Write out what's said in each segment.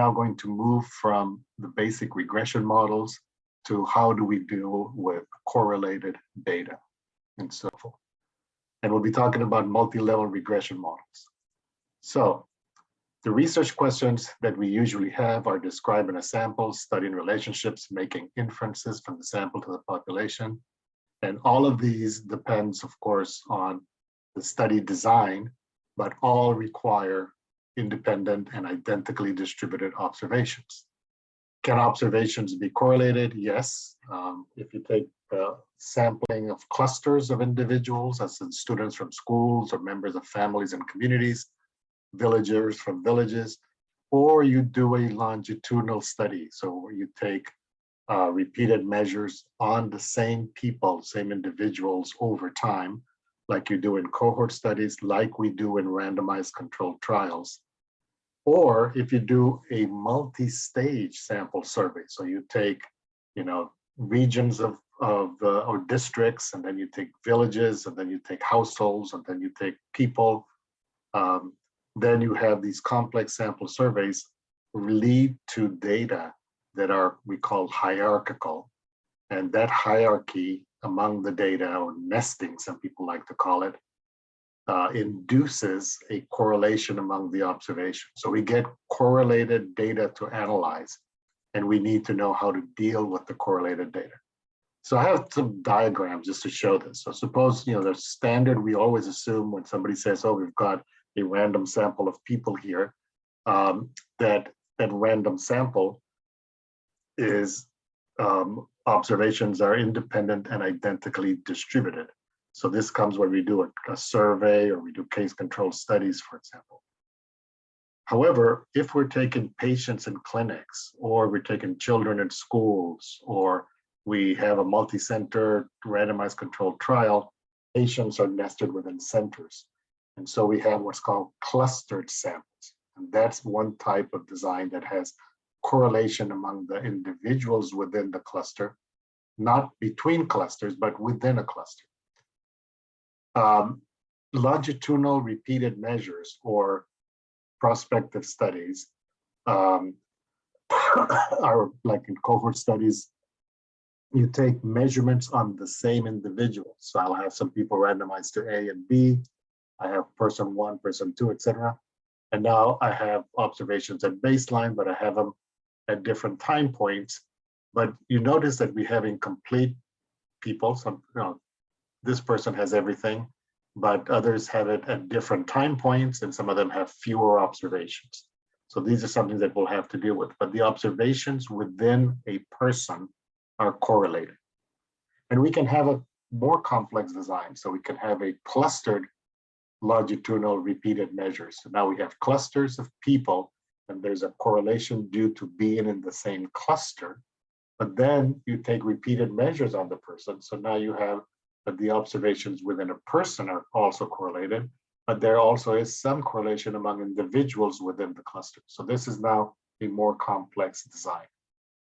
now going to move from the basic regression models to how do we deal with correlated data and so forth. And we'll be talking about multi-level regression models. So the research questions that we usually have are describing a sample, studying relationships, making inferences from the sample to the population. And all of these depends, of course, on the study design, but all require independent and identically distributed observations. Can observations be correlated? Yes. If you take sampling of clusters of individuals, as in students from schools or members of families and communities, villagers from villages, or you do a longitudinal study. So where you take repeated measures on the same people, same individuals over time, like you do in cohort studies, like we do in randomized controlled trials. Or if you do a multi-stage sample survey, so you take, regions or districts, and then you take villages, and then you take households, and then you take people. Then you have these complex sample surveys lead to data that are, we call hierarchical. And that hierarchy among the data, or nesting, some people like to call it, induces a correlation among the observations. So we get correlated data to analyze, and we need to know how to deal with the correlated data. So I have some diagrams just to show this. So suppose, the standard, we always assume when somebody says, oh, we've got a random sample of people here, that random sample is observations are independent and identically distributed. So this comes when we do a survey, or we do case control studies, for example. However, if we're taking patients in clinics, or we're taking children in schools, or we have a multi-center randomized controlled trial, patients are nested within centers. And so we have what's called clustered samples. And that's one type of design that has correlation among the individuals within the cluster, not between clusters, but within a cluster. Longitudinal repeated measures, or prospective studies, are like in cohort studies. You take measurements on the same individuals. So I'll have some people randomized to A and B. I have person 1, person 2, etc. And now I have observations at baseline, but I have them at different time points. But you notice that we have incomplete people. Some, this person has everything, but others have it at different time points, and some of them have fewer observations. So these are something that we'll have to deal with. But the observations within a person are correlated. And we can have a more complex design. So we can have a clustered longitudinal repeated measures. So now we have clusters of people, and there's a correlation due to being in the same cluster. But then you take repeated measures on the person. So now you have that the observations within a person are also correlated, but there also is some correlation among individuals within the cluster. So this is now a more complex design.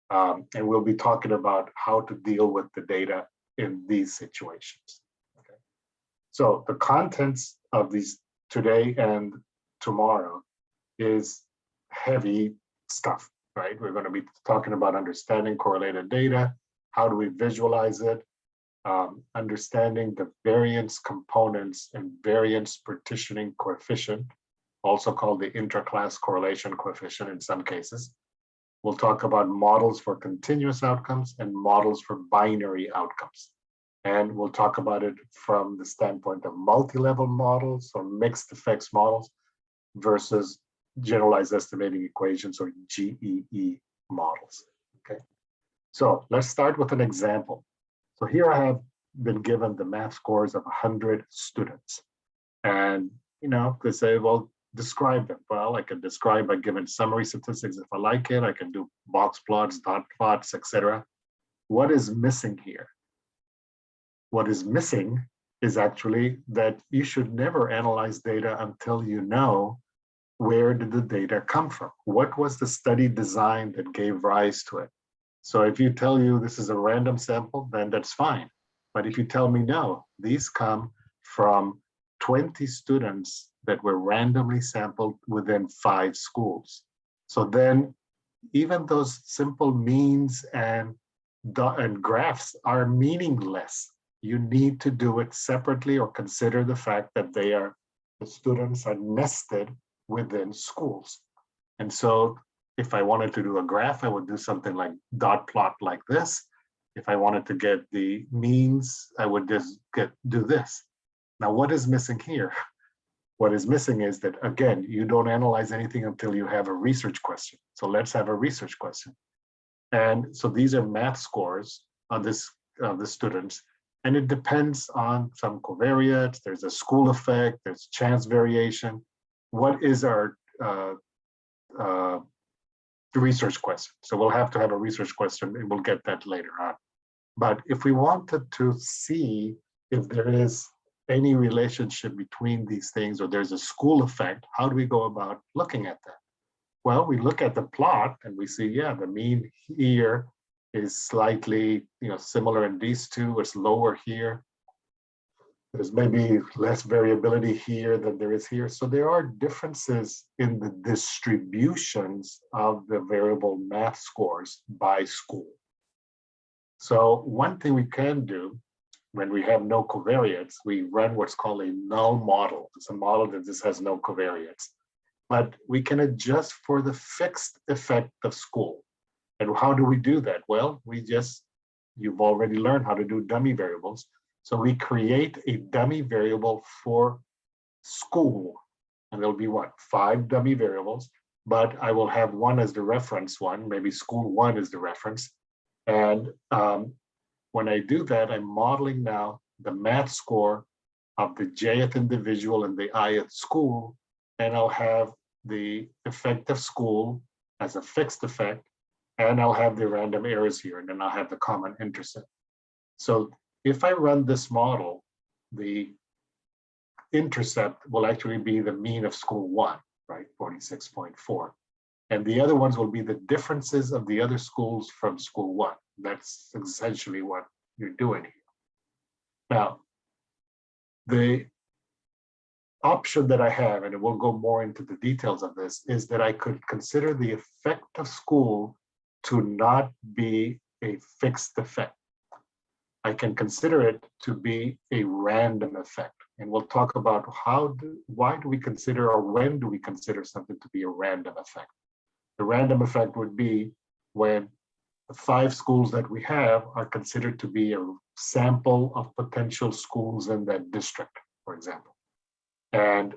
And we'll be talking about how to deal with the data in these situations. Okay. So the contents of these today and tomorrow is heavy stuff, right? We're going to be talking about understanding correlated data. How do we visualize it? Understanding the variance components and variance partitioning coefficient, also called the intra-class correlation coefficient in some cases. We'll talk about models for continuous outcomes and models for binary outcomes. And we'll talk about it from the standpoint of multi-level models or mixed effects models versus generalized estimating equations, or GEE models. Okay, so let's start with an example. So here I have been given the math scores of 100 students. And, they say, well, describe them. Well, I can describe by giving summary statistics if I like it. I can do box plots, dot plots, etc. What is missing here? What is missing is actually that you should never analyze data until you know where did the data come from? What was the study design that gave rise to it? So if you tell you this is a random sample, then that's fine. But if you tell me no, these come from 20 students that were randomly sampled within 5 schools. So then even those simple means and graphs are meaningless. You need to do it separately or consider the fact that the students are nested within schools. And so if I wanted to do a graph, I would do something like dot plot like this. If I wanted to get the means, I would just do this. Now, what is missing here? What is missing is that, again, you don't analyze anything until you have a research question. So let's have a research question. And so these are math scores on this the students, and it depends on some covariates. There's a school effect, there's chance variation. What is our research question? So we'll have to have a research question, and we'll get that later on. But if we wanted to see if there is any relationship between these things, or there's a school effect, how do we go about looking at that? Well, we look at the plot and we see, yeah, the mean here is slightly, similar in these two. It's lower here. There's maybe less variability here than there is here. So there are differences in the distributions of the variable math scores by school. So one thing we can do when we have no covariates, we run what's called a null model. It's a model that just has no covariates. But we can adjust for the fixed effect of school. And how do we do that? Well, you've already learned how to do dummy variables. So we create a dummy variable for school. And there'll be 5 dummy variables, but I will have one as the reference one, maybe school 1 is the reference. And when I do that, I'm modeling now the math score of the jth individual and the ith school, and I'll have the effect of school as a fixed effect, and I'll have the random errors here, and then I'll have the common intercept. So if I run this model, the intercept will actually be the mean of school 1, right, 46.4. And the other ones will be the differences of the other schools from school 1. That's essentially what you're doing here. Now, the option that I have, and we'll go more into the details of this, is that I could consider the effect of school to not be a fixed effect. I can consider it to be a random effect. And we'll talk about why do we consider, or when do we consider something to be a random effect? The random effect would be when the 5 schools that we have are considered to be a sample of potential schools in that district, for example. And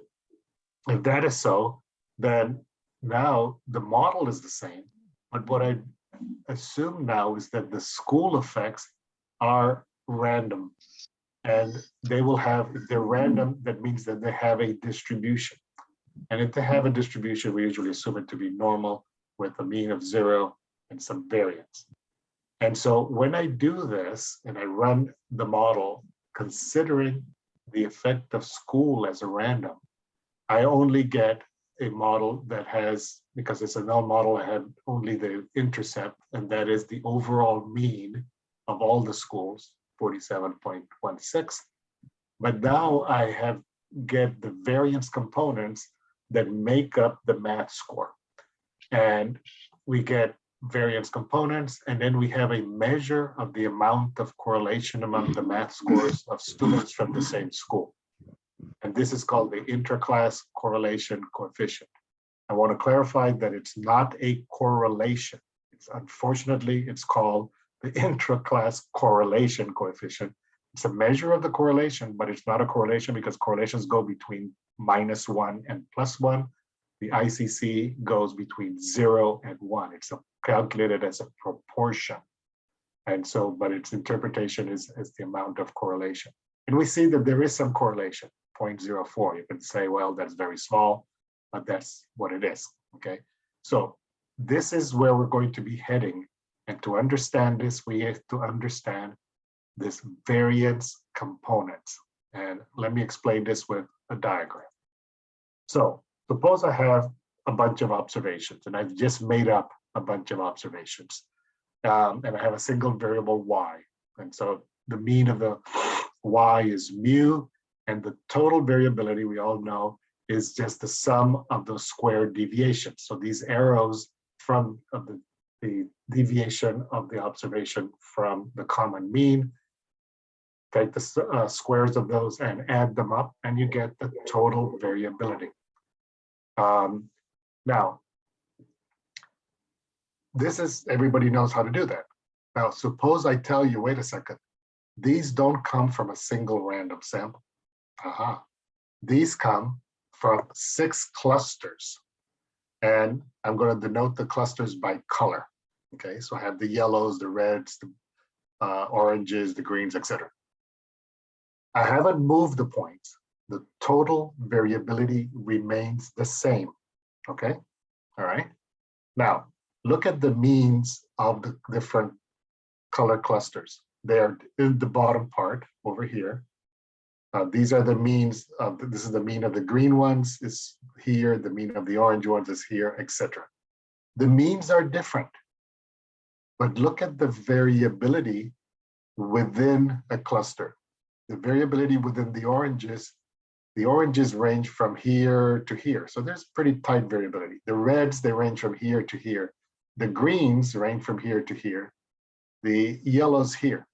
if that is so, then now the model is the same. But what I assume now is that the school effects are random. And they will have, if they're random, that means that they have a distribution. And if they have a distribution, we usually assume it to be normal with a mean of 0 and some variance. And so when I do this and I run the model considering the effect of school as a random, I only get a model that has, because it's a null model, I have only the intercept, and that is the overall mean of all the schools, 47.16. But now I get the variance components that make up the math score. And we get variance components, and then we have a measure of the amount of correlation among the math scores of students from the same school. And this is called the intra-class correlation coefficient. I want to clarify that it's not a correlation. Unfortunately, it's called the intra-class correlation coefficient. It's a measure of the correlation, but it's not a correlation because correlations go between -1 and +1. The ICC goes between 0 and 1. It's calculated as a proportion. And so, but its interpretation is the amount of correlation. And we see that there is some correlation, 0.04. You can say, well, that's very small, but that's what it is, okay? So this is where we're going to be heading. And to understand this, we have to understand this variance components. And let me explain this with a diagram. So suppose I have a bunch of observations, and I've just made up a bunch of observations. And I have a single variable y. And so the mean of the y is mu, and the total variability, we all know, is just the sum of those squared deviations. So these arrows from the deviation of the observation from the common mean. Take the squares of those and add them up, and you get the total variability. Now, this is, everybody knows how to do that. Now, suppose I tell you, wait a second, these don't come from a single random sample. These come from 6 clusters. And I'm going to denote the clusters by color. Okay, so I have the yellows, the reds, the oranges, the greens, etc. I haven't moved the points. The total variability remains the same. Okay, all right. Now, look at the means of the different color clusters. They're in the bottom part over here. These are the means of, this is the mean of the green ones is here, the mean of the orange ones is here, etc. The means are different, but look at the variability within a cluster. The variability within the oranges range from here to here. So there's pretty tight variability. The reds, they range from here to here. The greens range from here to here. The yellows here.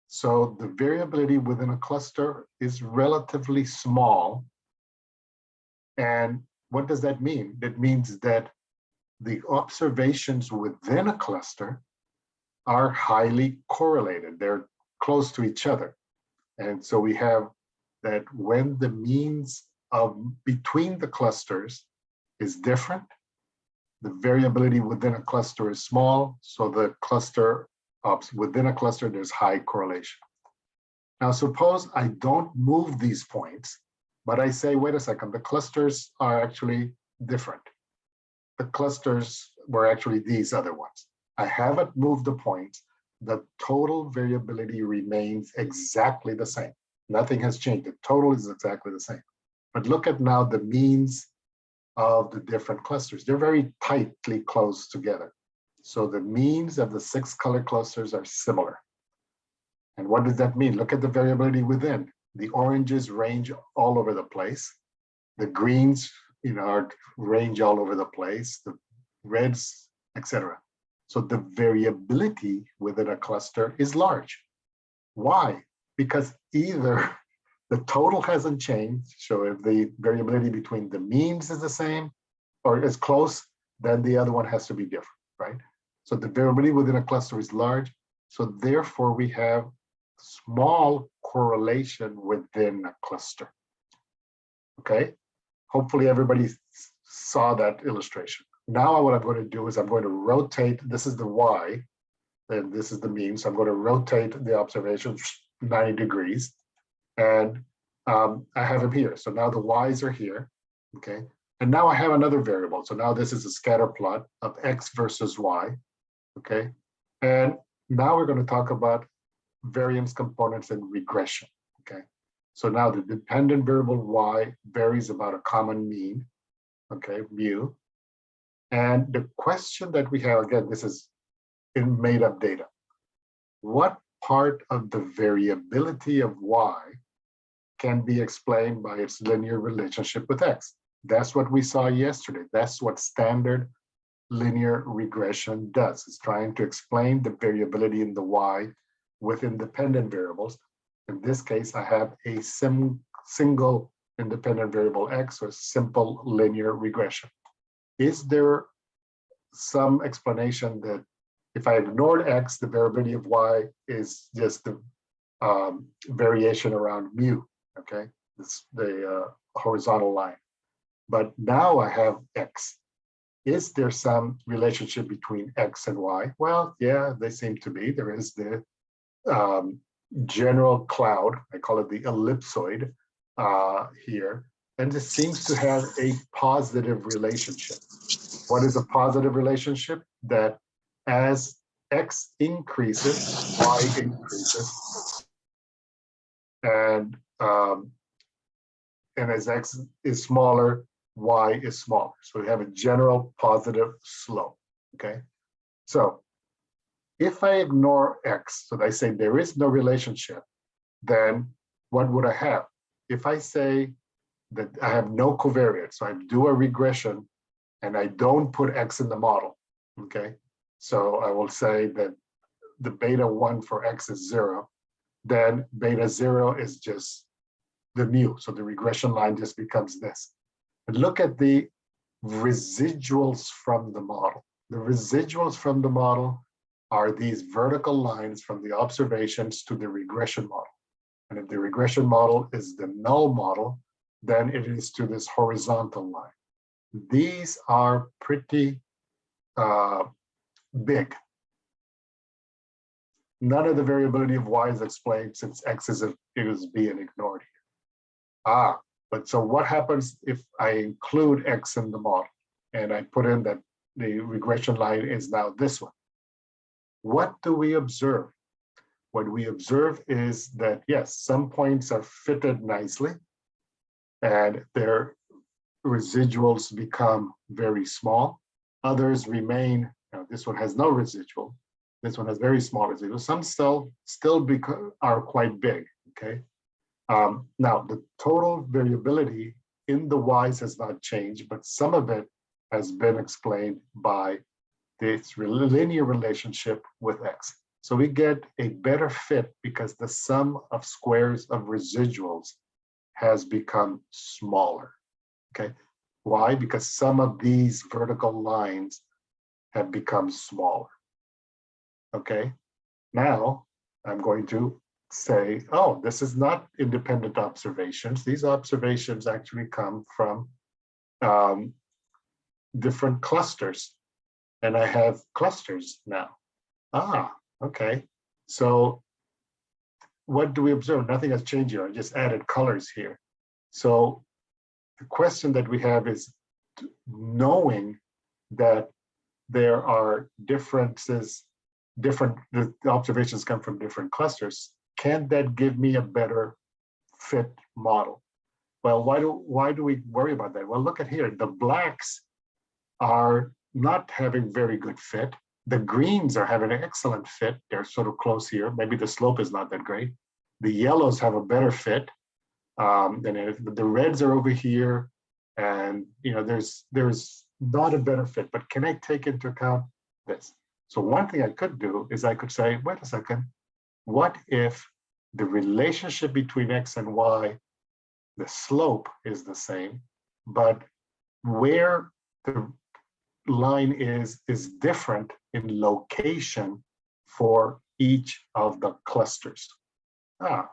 So the variability within a cluster is relatively small. And what does that mean? That means that the observations within a cluster are highly correlated. They're close to each other. And so we have that when the means of between the clusters is different, the variability within a cluster is small. So the cluster within a cluster, there's high correlation. Now, suppose I don't move these points, but I say, wait a second, the clusters are actually different. The clusters were actually these other ones. I haven't moved the points. The total variability remains exactly the same. Nothing has changed. The total is exactly the same. But look at now the means of the different clusters. They're very tightly close together. So the means of the 6 color clusters are similar. And what does that mean? Look at the variability within. The oranges range all over the place. The greens, range all over the place. The reds, etc. So the variability within a cluster is large. Why? Because either the total hasn't changed, so if the variability between the means is the same or is close, then the other one has to be different, right? So the variability within a cluster is large. So therefore we have small correlation within a cluster. Okay, hopefully everybody saw that illustration. Now what I'm going to do is I'm going to rotate, this is the Y, and this is the mean. So I'm going to rotate the observation 90 degrees. And I have them here. So now the Y's are here, okay? And now I have another variable. So now this is a scatter plot of X versus Y, okay? And now we're going to talk about variance components and regression, okay? So now the dependent variable Y varies about a common mean, okay, mu. And the question that we have, again, this is in made up data. What part of the variability of Y can be explained by its linear relationship with X? That's what we saw yesterday. That's what standard linear regression does. It's trying to explain the variability in the Y with independent variables. In this case, I have a single independent variable X, or simple linear regression. Is there some explanation that if I ignored X, the variability of Y is just the variation around mu, okay? It's the horizontal line. But now I have X. Is there some relationship between X and Y? Well, yeah, they seem to be. There is the general cloud, I call it the ellipsoid here, and this seems to have a positive relationship. What is a positive relationship? That as X increases, Y increases, and as X is smaller, Y is smaller. So we have a general positive slope, okay? So if I ignore X, so I say there is no relationship, then what would I have? If I say that I have no covariance, so I do a regression and I don't put X in the model, Okay, so I will say that the beta 1 for x is 0, then beta 0 is just the mu. So the regression line just becomes this. And look at the residuals from the model. The residuals from the model are these vertical lines from the observations to the regression model. And if the regression model is the null model, then it is to this horizontal line. These are pretty big. None of the variability of y is explained since x is being ignored here. But so what happens if I include x in the model and I put in that the regression line is now this one? What do we observe? What we observe is that, yes, some points are fitted nicely and their residuals become very small. Others remain, this one has no residual. This one has very small residuals. Some still are quite big, okay? Now, the total variability in the y's has not changed, but some of it has been explained by this linear relationship with x. So we get a better fit because the sum of squares of residuals has become smaller, okay? Why? Because some of these vertical lines have become smaller, okay? Now, I'm going to say, oh, this is not independent observations. These observations actually come from different clusters. And I have clusters now. Okay. So what do we observe? Nothing has changed here. I just added colors here. So the question that we have is knowing that there are differences, the observations come from different clusters. Can that give me a better fit model? Well, why do we worry about that? Well, look at here. The blacks are not having very good fit. The greens are having an excellent fit. They're sort of close here. Maybe the slope is not that great. The yellows have a better fit. The reds are over here, and there's not a better fit. But can I take into account this? So one thing I could do is I could say, wait a second, what if the relationship between x and y, the slope is the same, but where the line is different in location for each of the clusters?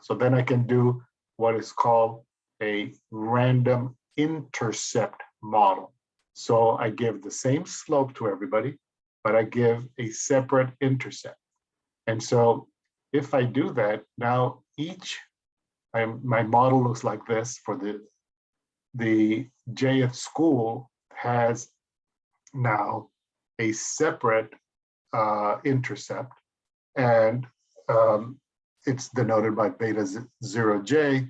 So then I can do what is called a random intercept model. So I give the same slope to everybody, but I give a separate intercept. And so if I do that, now my model looks like this. For the JF school has now a separate intercept, and it's denoted by beta 0j.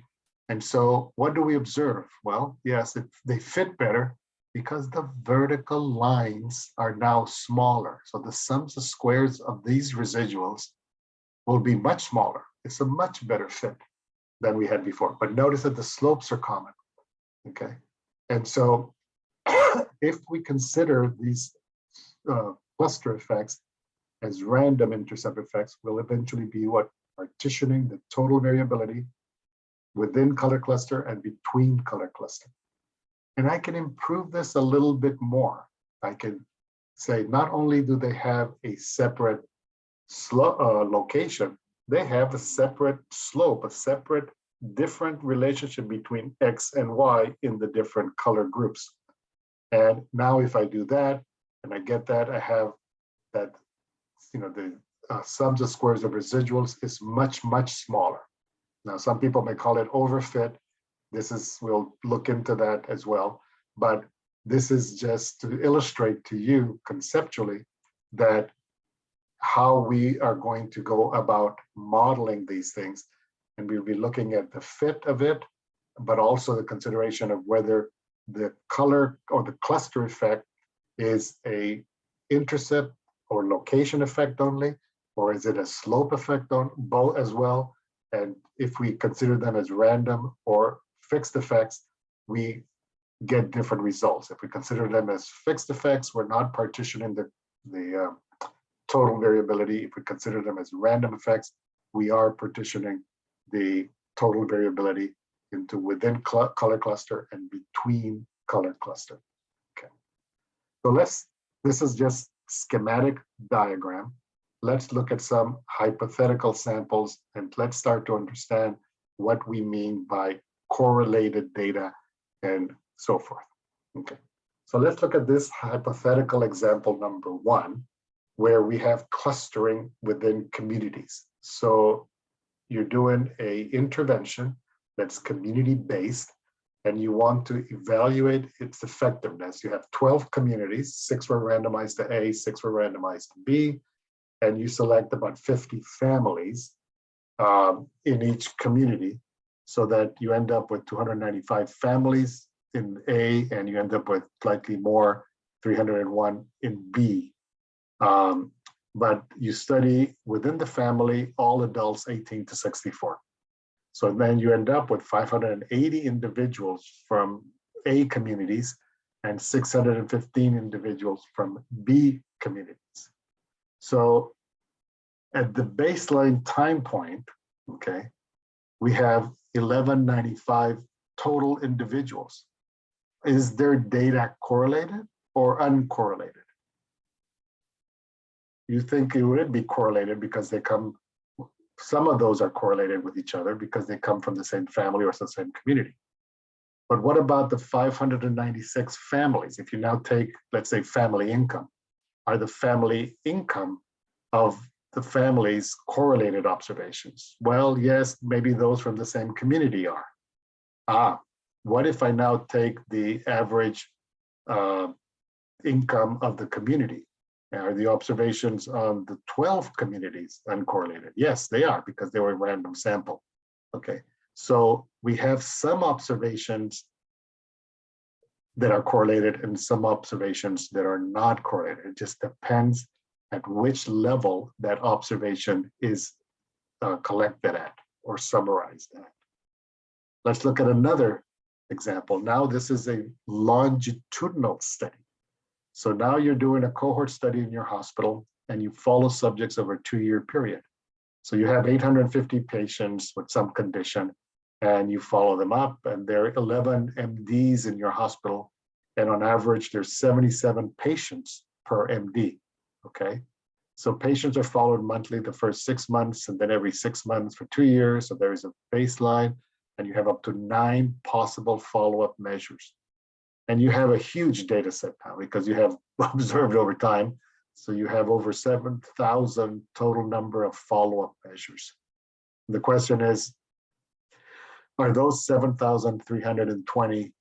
And so what do we observe? Well, yes, they fit better because the vertical lines are now smaller. So the sums of squares of these residuals will be much smaller. It's a much better fit than we had before. But notice that the slopes are common, okay? And so if we consider these cluster effects as random intercept effects, will eventually be what? Partitioning the total variability within color cluster and between color cluster. And I can improve this a little bit more. I can say not only do they have a separate location, they have a separate slope, a separate different relationship between x and y in the different color groups. And now if I do that and I get that, I have that, the sums of squares of residuals is much, much smaller. Now, some people may call it overfit. We'll look into that as well. But this is just to illustrate to you conceptually that how we are going to go about modeling these things. And we'll be looking at the fit of it, but also the consideration of whether the color or the cluster effect is a intercept or location effect only, or is it a slope effect on both as well? And if we consider them as random or fixed effects, we get different results. If we consider them as fixed effects, we're not partitioning the the total variability, if we consider them as random effects, we are partitioning the total variability into within color cluster and between color cluster. Okay. So this is just schematic diagram. Let's look at some hypothetical samples and let's start to understand what we mean by correlated data and so forth. Okay. So let's look at this hypothetical example number 1, where we have clustering within communities. So you're doing an intervention that's community-based, and you want to evaluate its effectiveness. You have 12 communities, 6 were randomized to A, 6 were randomized to B, and you select about 50 families in each community, so that you end up with 295 families in A, and you end up with slightly more, 301 in B. But you study within the family all adults 18 to 64. So then you end up with 580 individuals from A communities and 615 individuals from B communities. So at the baseline time point, okay, we have 1195 total individuals. Is their data correlated or uncorrelated? You think it would be correlated because they come, some of those are correlated with each other because they come from the same family or the same community. But what about the 596 families? If you now take, let's say, family income, are the family income of the families correlated observations? Well, yes, maybe those from the same community are. What if I now take the average income of the community? Are the observations on the 12 communities uncorrelated? Yes, they are, because they were a random sample. Okay, so we have some observations that are correlated and some observations that are not correlated. It just depends at which level that observation is collected at or summarized at. Let's look at another example. Now this is a longitudinal study. So now you're doing a cohort study in your hospital and you follow subjects over a 2-year period. So you have 850 patients with some condition and you follow them up, and there are 11 MDs in your hospital. And on average, there's 77 patients per MD, okay? So patients are followed monthly the first 6 months and then every 6 months for 2 years. So there is a baseline and you have up to 9 possible follow-up measures. And you have a huge data set now because you have observed over time. So you have over 7,000 total number of follow-up measures. The question is, are those 7,320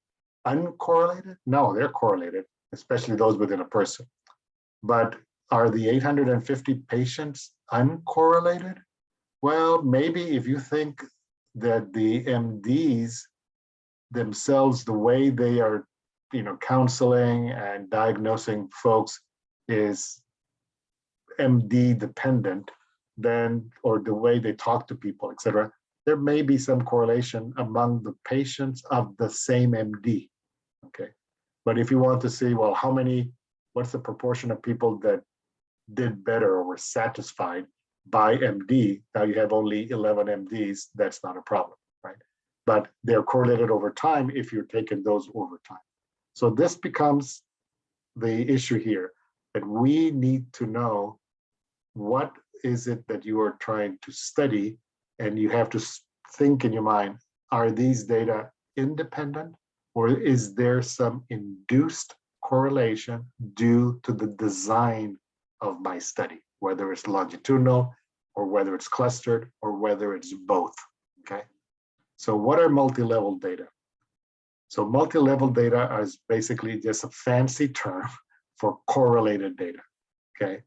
uncorrelated? No, they're correlated, especially those within a person. But are the 850 patients uncorrelated? Well, maybe if you think that the MDs themselves, the way they are, counseling and diagnosing folks is MD dependent, then, or the way they talk to people, et cetera, there may be some correlation among the patients of the same MD, okay? But if you want to see, well, what's the proportion of people that did better or were satisfied by MD, now you have only 11 MDs, that's not a problem, right? But they're correlated over time if you're taking those over time. So this becomes the issue here, that we need to know what is it that you are trying to study, and you have to think in your mind, are these data independent, or is there some induced correlation due to the design of my study, whether it's longitudinal or whether it's clustered or whether it's both, okay? So what are multi-level data? So multi-level data is basically just a fancy term for correlated data, okay?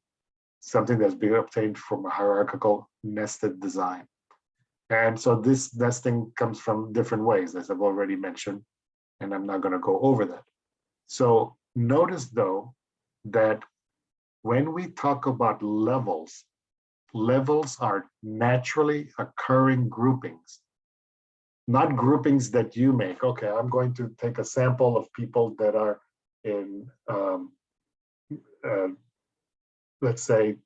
Something that's being obtained from a hierarchical nested design. And so this nesting comes from different ways, as I've already mentioned, and I'm not going to go over that. So notice, though, that when we talk about levels, levels are naturally occurring groupings, not groupings that you make. Okay, I'm going to take a sample of people that are in let's say,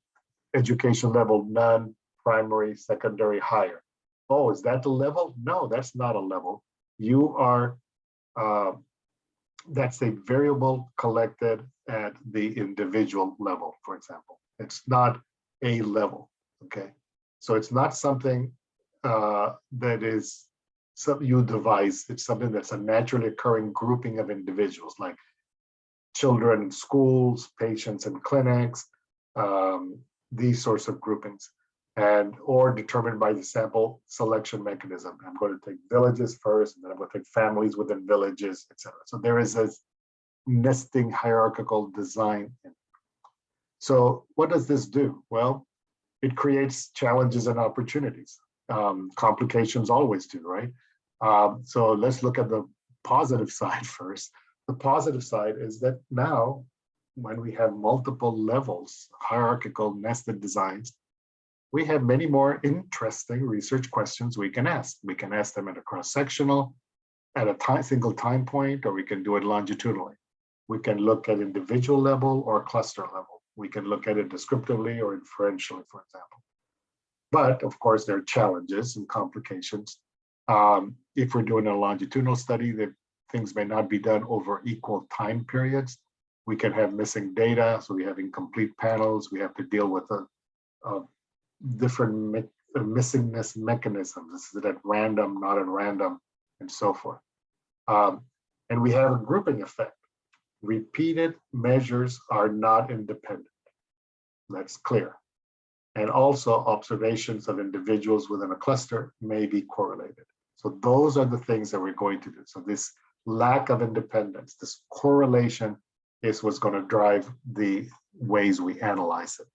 education level, none, primary, secondary, higher. Oh, is that the level? No, that's not a level. You are, that's a variable collected at the individual level, for example. It's not a level, okay? So it's not something that is something you devise. It's something that's a naturally occurring grouping of individuals, like children in schools, patients in clinics, these sorts of groupings, and or determined by the sample selection mechanism. I'm going to take villages first, and then I'm going to take families within villages, etc. So there is a nesting hierarchical design. So what does this do? Well, it creates challenges and opportunities. Complications always do, right? So let's look at the positive side first. The positive side is that now, when we have multiple levels, hierarchical nested designs, we have many more interesting research questions we can ask. We can ask them at a cross-sectional, at a single time point, or we can do it longitudinally. We can look at individual level or cluster level. We can look at it descriptively or inferentially, for example. But of course, there are challenges and complications. If we're doing a longitudinal study, that things may not be done over equal time periods. We can have missing data, so we have incomplete panels. We have to deal with a different missingness mechanisms. This is at random, not at random, and so forth. And we have a grouping effect. Repeated measures are not independent. That's clear. And also observations of individuals within a cluster may be correlated. So those are the things that we're going to do. So this lack of independence, this correlation is what's going to drive the ways we analyze it.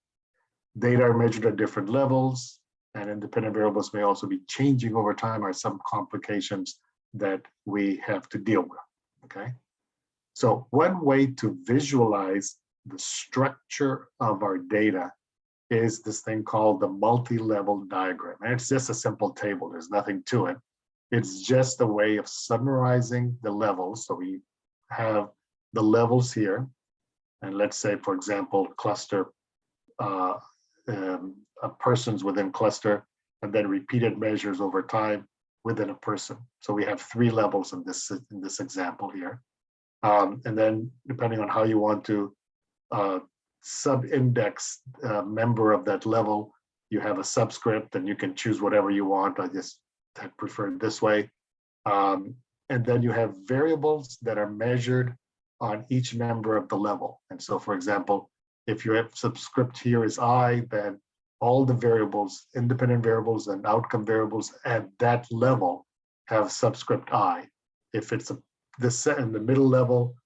Data are measured at different levels, and independent variables may also be changing over time, or some complications that we have to deal with, okay? So one way to visualize the structure of our data is this thing called the multi-level diagram. And it's just a simple table, there's nothing to it. It's just a way of summarizing the levels. So we have the levels here, and let's say, for example, cluster, persons within cluster, and then repeated measures over time within a person. So we have 3 levels in this example here. And then depending on how you want to sub-index a member of that level, you have a subscript, and you can choose whatever you want. I prefer it this way. And then you have variables that are measured on each member of the level. And so, for example, if you have subscript here is I, then all the variables, independent variables and outcome variables at that level have subscript I. If it's this in the middle level,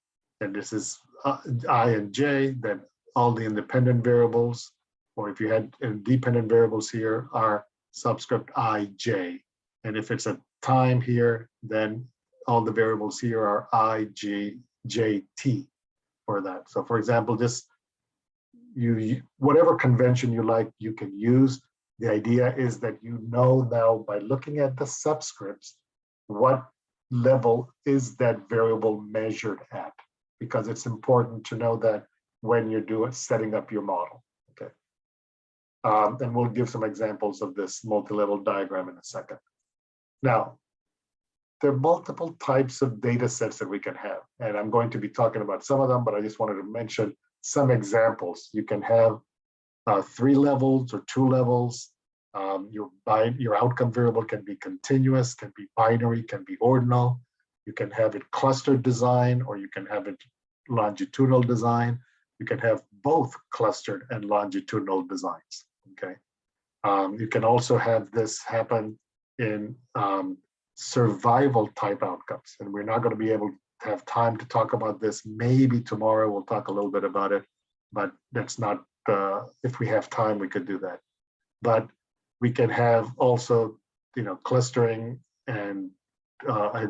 and this is I and J, then all the independent variables, or if you had dependent variables here, are subscript I, J. And if it's a time here, then all the variables here are I, G, J, T for that. So for example, just whatever convention you like, you can use. The idea is that you know now by looking at the subscripts, what level is that variable measured at, because it's important to know that when you're setting up your model, okay? And we'll give some examples of this multi-level diagram in a second. Now, there are multiple types of data sets that we can have, and I'm going to be talking about some of them, but I just wanted to mention some examples. You can have 3 levels or 2 levels. Your outcome variable can be continuous, can be binary, can be ordinal. You can have it clustered design, or you can have it longitudinal design. You can have both clustered and longitudinal designs, okay? You can also have this happen in survival type outcomes, and we're not going to be able to have time to talk about this. Maybe tomorrow we'll talk a little bit about it, but that's not, if we have time, we could do that. But we can have also, clustering and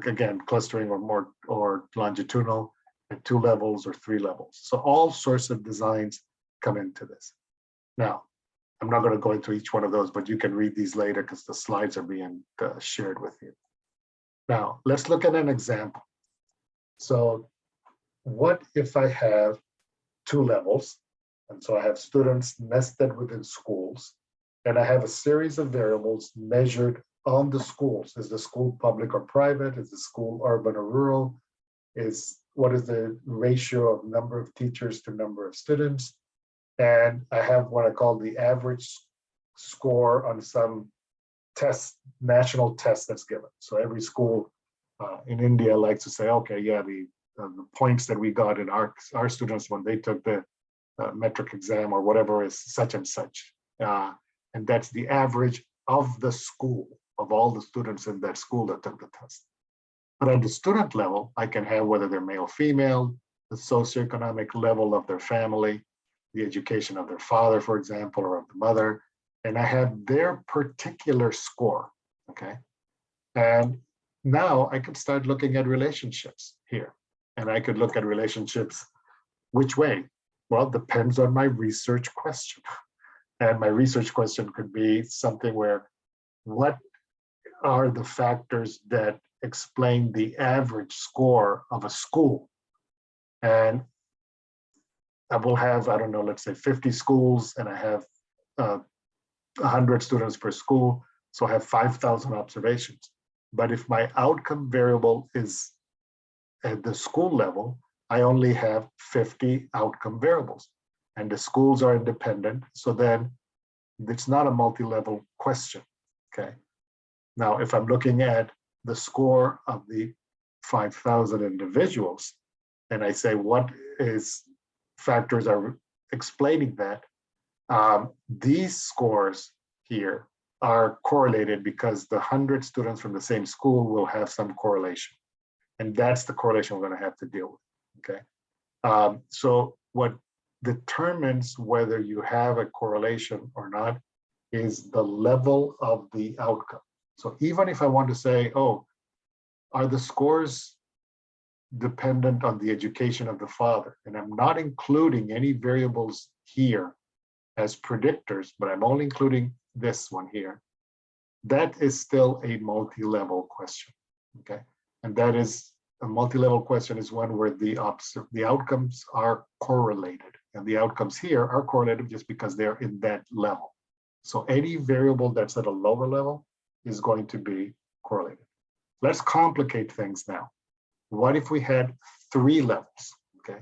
again, clustering or longitudinal at 2 levels or 3 levels. So all sorts of designs come into this. Now, I'm not going to go into each one of those, but you can read these later because the slides are being shared with you. Now, let's look at an example. So what if I have 2 levels And so I have students nested within schools, and I have a series of variables measured on the schools. Is the school public or private? Is the school urban or rural? What is the ratio of number of teachers to number of students? And I have what I call the average score on some test, national test that's given. So every school in India likes to say, okay, yeah, the points that we got in our students when they took the metric exam or whatever is such and such. And that's the average of the school, of all the students in that school that took the test. But at the student level, I can have whether they're male, female, the socioeconomic level of their family, the education of their father, for example, or of the mother, and I have their particular score, okay? And now I could start looking at relationships here. And I could look at relationships which way? Well, depends on my research question. And my research question could be something where, what are the factors that explain the average score of a school? And I will have, I don't know, let's say 50 schools, and I have 100 students per school. So I have 5,000 observations. But if my outcome variable is at the school level, I only have 50 outcome variables, and the schools are independent. So then it's not a multi-level question, okay? Now, if I'm looking at the score of the 5,000 individuals, and I say, what is factors are explaining that, these scores here are correlated because the 100 students from the same school will have some correlation. And that's the correlation we're going to have to deal with, okay? So what determines whether you have a correlation or not is the level of the outcome. So even if I want to say, oh, are the scores dependent on the education of the father? And I'm not including any variables here as predictors, but I'm only including this one here. That is still a multi-level question, okay? And that is a multi-level question is one where the outcomes are correlated, and the outcomes here are correlated just because they're in that level. So any variable that's at a lower level is going to be correlated. Let's complicate things now. What if we had 3 levels, okay?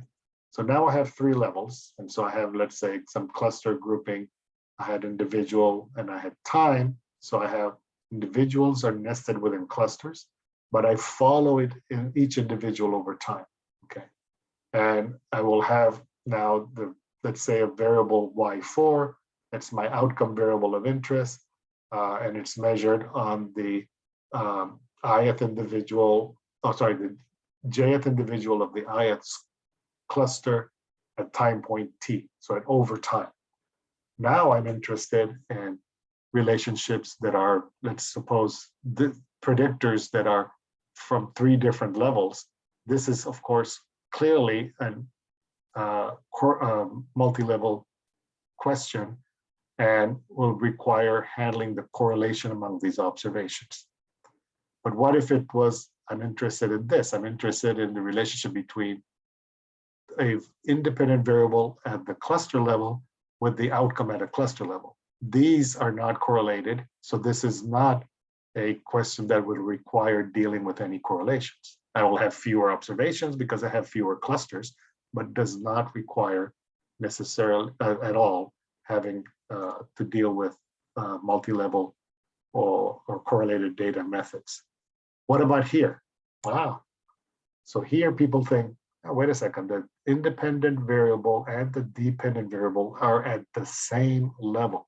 So now I have 3 levels, and so I have, let's say, some cluster grouping. I had individual and I had time. So I have individuals are nested within clusters, but I follow it in each individual over time, okay? And I will have now let's say a variable y4, that's my outcome variable of interest, and it's measured on the ith individual, the jth individual of the ith cluster at time point t, so at over time. Now I'm interested in relationships that are, let's suppose, the predictors that are from 3 different levels. This is, of course, clearly a multi-level question and will require handling the correlation among these observations. But what if it was, I'm interested in this, I'm interested in the relationship between an independent variable at the cluster level with the outcome at a cluster level. These are not correlated, so this is not a question that would require dealing with any correlations. I will have fewer observations because I have fewer clusters, but does not require necessarily at all having to deal with multi-level or correlated data methods. What about here? Wow. So here people think, oh, wait a second, the independent variable and the dependent variable are at the same level.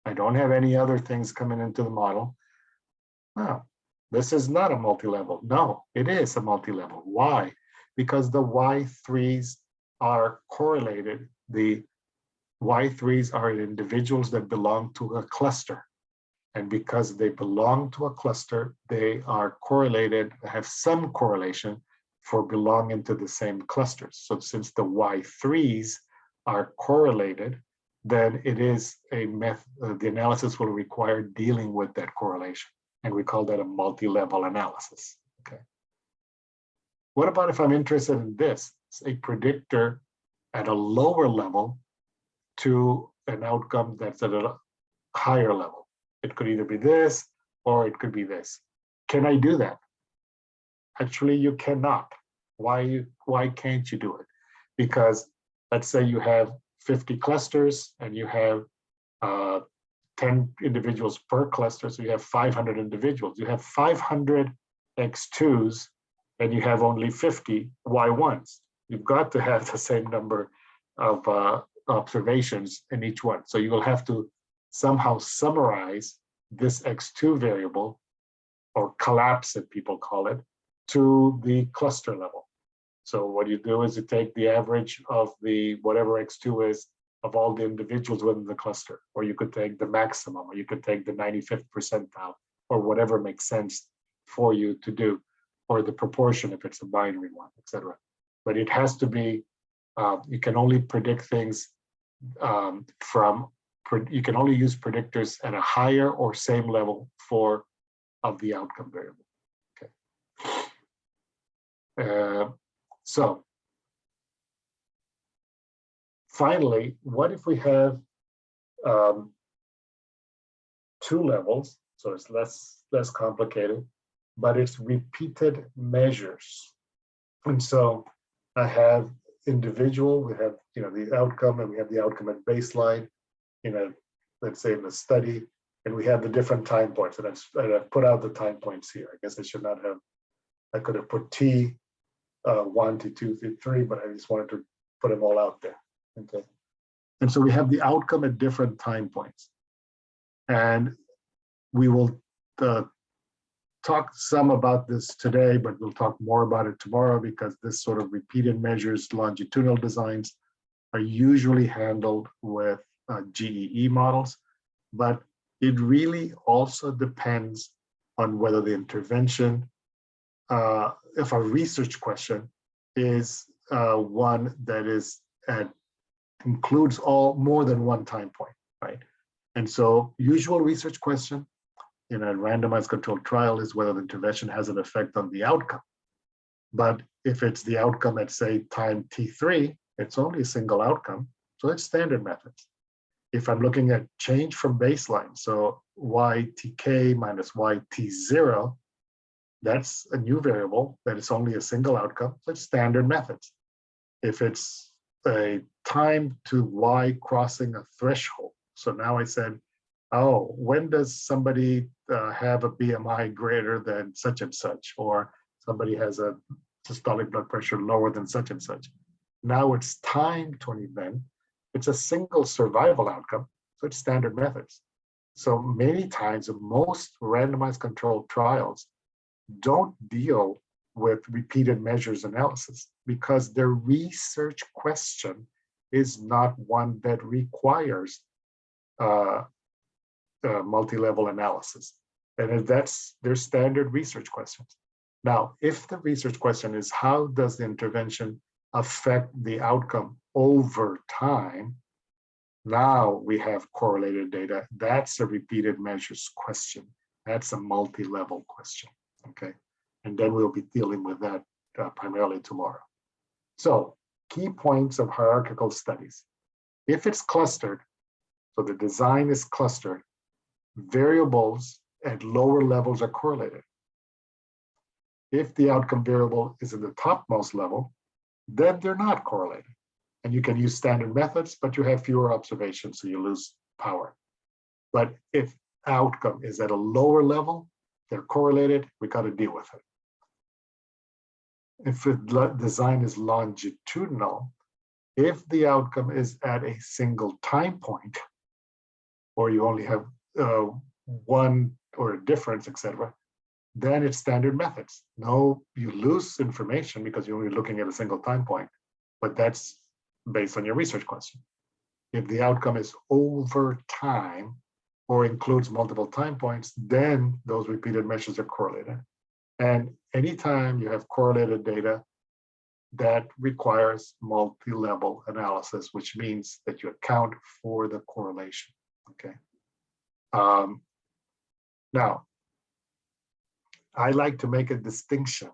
I don't have any other things coming into the model. Oh, this is not a multi-level. No, it is a multi-level. Why? Because the Y3s are correlated. The Y3s are individuals that belong to a cluster. And because they belong to a cluster, they are correlated, have some correlation for belonging to the same clusters. So since the Y3s are correlated, then it is a method, the analysis will require dealing with that correlation. And we call that a multi-level analysis, okay? What about if I'm interested in this? It's a predictor at a lower level to an outcome that's at a higher level. It could either be this or it could be this. Can I do that? Actually, you cannot. Why can't you do it? Because let's say you have 50 clusters and you have 10 individuals per cluster, so you have 500 individuals. You have 500 X2s and you have only 50 Y1s. You've got to have the same number of observations in each one. So you will have to somehow summarize this X2 variable, or collapse it, people call it, to the cluster level. So what you do is you take the average of the whatever X2 is of all the individuals within the cluster, or you could take the maximum, or you could take the 95th percentile, or whatever makes sense for you to do, or the proportion if it's a binary one, etc. But it has to be, you can only predict things you can only use predictors at a higher or same level of the outcome variable. Okay. So finally, what if we have 2 levels? So it's less complicated, but it's repeated measures. And so I have individual, we have the outcome, and we have the outcome at baseline, let's say in the study, and we have the different time points. And I've put out the time points here. I guess I should not have, I could have put T 1 to 2 to 3, but I just wanted to put them all out there. Okay. And so we have the outcome at different time points. And we will talk some about this today, but we'll talk more about it tomorrow, because this sort of repeated measures longitudinal designs are usually handled with GEE models, but it really also depends on whether the intervention, if a research question is one that includes more than one time point, right? And so usual research question in a randomized controlled trial is whether the intervention has an effect on the outcome. But if it's the outcome at, say, time T3, it's only a single outcome, so it's standard methods. If I'm looking at change from baseline, so YTK minus YT0, that's a new variable that is only a single outcome, so it's standard methods. If it's a time to Y crossing a threshold, so now I said, oh, when does somebody have a BMI greater than such and such, or somebody has a systolic blood pressure lower than such and such. Now it's time to an event. It's a single survival outcome, so it's standard methods. So many times, most randomized controlled trials don't deal with repeated measures analysis because their research question is not one that requires multi-level analysis. And that's their standard research questions. Now, if the research question is how does the intervention affect the outcome over time, now we have correlated data. That's a repeated measures question. That's a multi-level question, okay? And then we'll be dealing with that primarily tomorrow. So key points of hierarchical studies. If it's clustered, so the design is clustered, variables at lower levels are correlated. If the outcome variable is in the topmost level, then they're not correlated. And you can use standard methods, but you have fewer observations, so you lose power. But if outcome is at a lower level, they're correlated, we got to deal with it. If the design is longitudinal, if the outcome is at a single time point, or you only have one or a difference, etc., then it's standard methods. No, you lose information because you're only looking at a single time point, but that's based on your research question. If the outcome is over time or includes multiple time points, then those repeated measures are correlated. And anytime you have correlated data, that requires multi-level analysis, which means that you account for the correlation, okay? Now, I like to make a distinction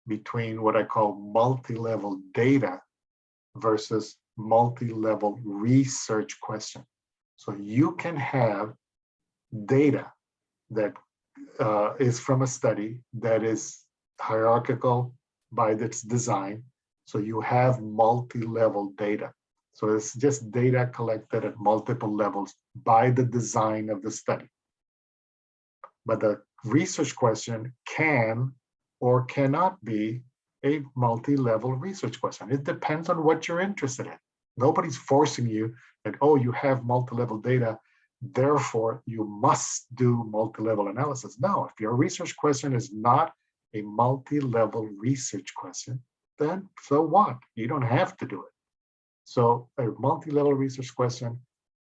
between what I call multi-level data versus multi-level research question. So you can have data that is from a study that is hierarchical by its design. So you have multi-level data. So it's just data collected at multiple levels by the design of the study. But the research question can or cannot be a multi-level research question. It depends on what you're interested in. Nobody's forcing you that, oh, you have multi-level data, therefore you must do multi-level analysis. No, if your research question is not a multi-level research question, then so what? You don't have to do it. So a multi-level research question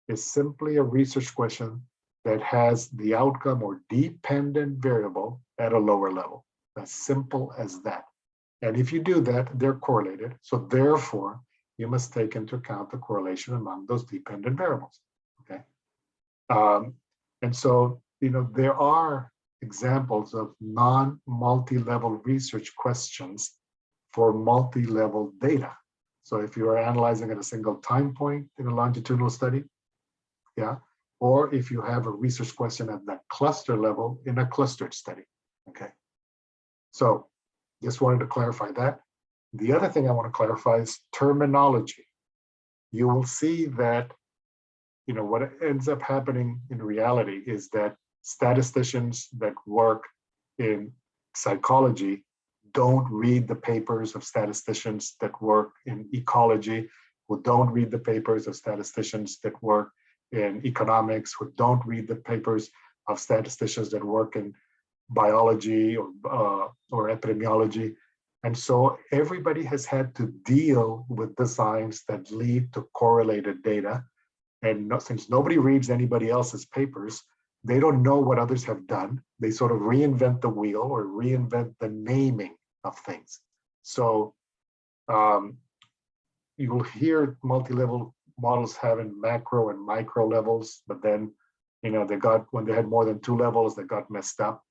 is simply a research question that has the outcome or dependent variable at a lower level. As simple as that. And if you do that, they're correlated. So therefore, you must take into account the correlation among those dependent variables. Okay. And so, there are examples of non-multi-level research questions for multi-level data. So if you are analyzing at a single time point in a longitudinal study, yeah, or if you have a research question at that cluster level in a clustered study, okay? So just wanted to clarify that. The other thing I want to clarify is terminology. You will see that, what ends up happening in reality is that statisticians that work in psychology don't read the papers of statisticians that work in ecology, who don't read the papers of statisticians that work in economics, who don't read the papers of statisticians that work in biology or epidemiology. And so everybody has had to deal with designs that lead to correlated data. And since nobody reads anybody else's papers, they don't know what others have done. They sort of reinvent the wheel or reinvent the naming of things. So you will hear multi-level models having macro and micro levels, but then, when they had more than 2 levels, they got messed up.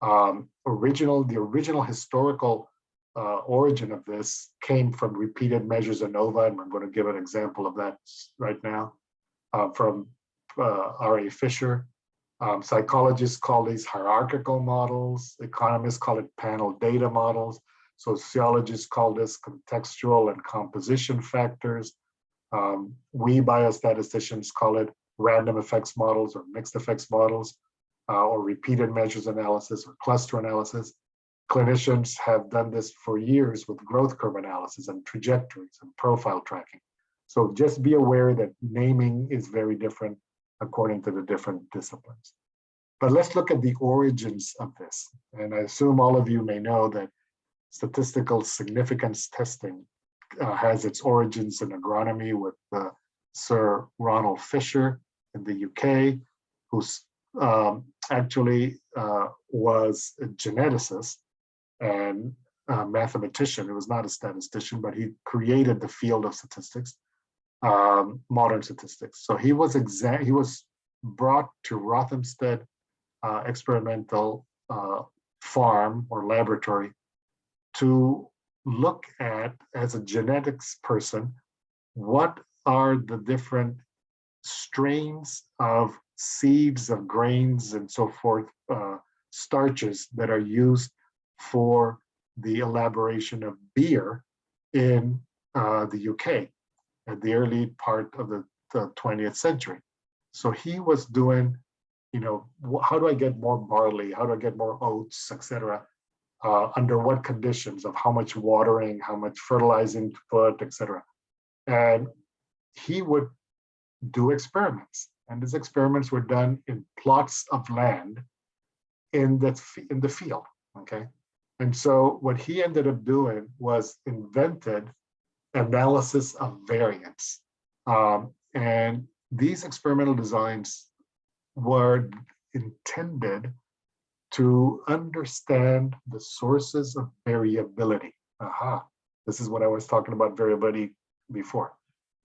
The original historical origin of this came from repeated measures ANOVA, and I'm going to give an example of that right now from R.A. Fisher. Psychologists call these hierarchical models. Economists call it panel data models. Sociologists call this contextual and composition factors. We biostatisticians call it random effects models or mixed effects models, or repeated measures analysis or cluster analysis. Clinicians have done this for years with growth curve analysis and trajectories and profile tracking. So just be aware that naming is very different according to the different disciplines. But let's look at the origins of this. And I assume all of you may know that statistical significance testing has its origins in agronomy with Sir Ronald Fisher in the UK, who actually was a geneticist and a mathematician. He was not a statistician, but he created the field of statistics, modern statistics. So he was brought to Rothamsted experimental farm or laboratory to look at, as a genetics person, what are the different strains of seeds, of grains, and so forth, starches that are used for the elaboration of beer in the UK at the early part of the 20th century. So he was doing, how do I get more barley? How do I get more oats, etc.? Under what conditions of how much watering, how much fertilizing to put, etc. And he would do experiments. And these experiments were done in plots of land in the field, okay? And so what he ended up doing was invented analysis of variance. And these experimental designs were intended to understand the sources of variability. This is what I was talking about variability before.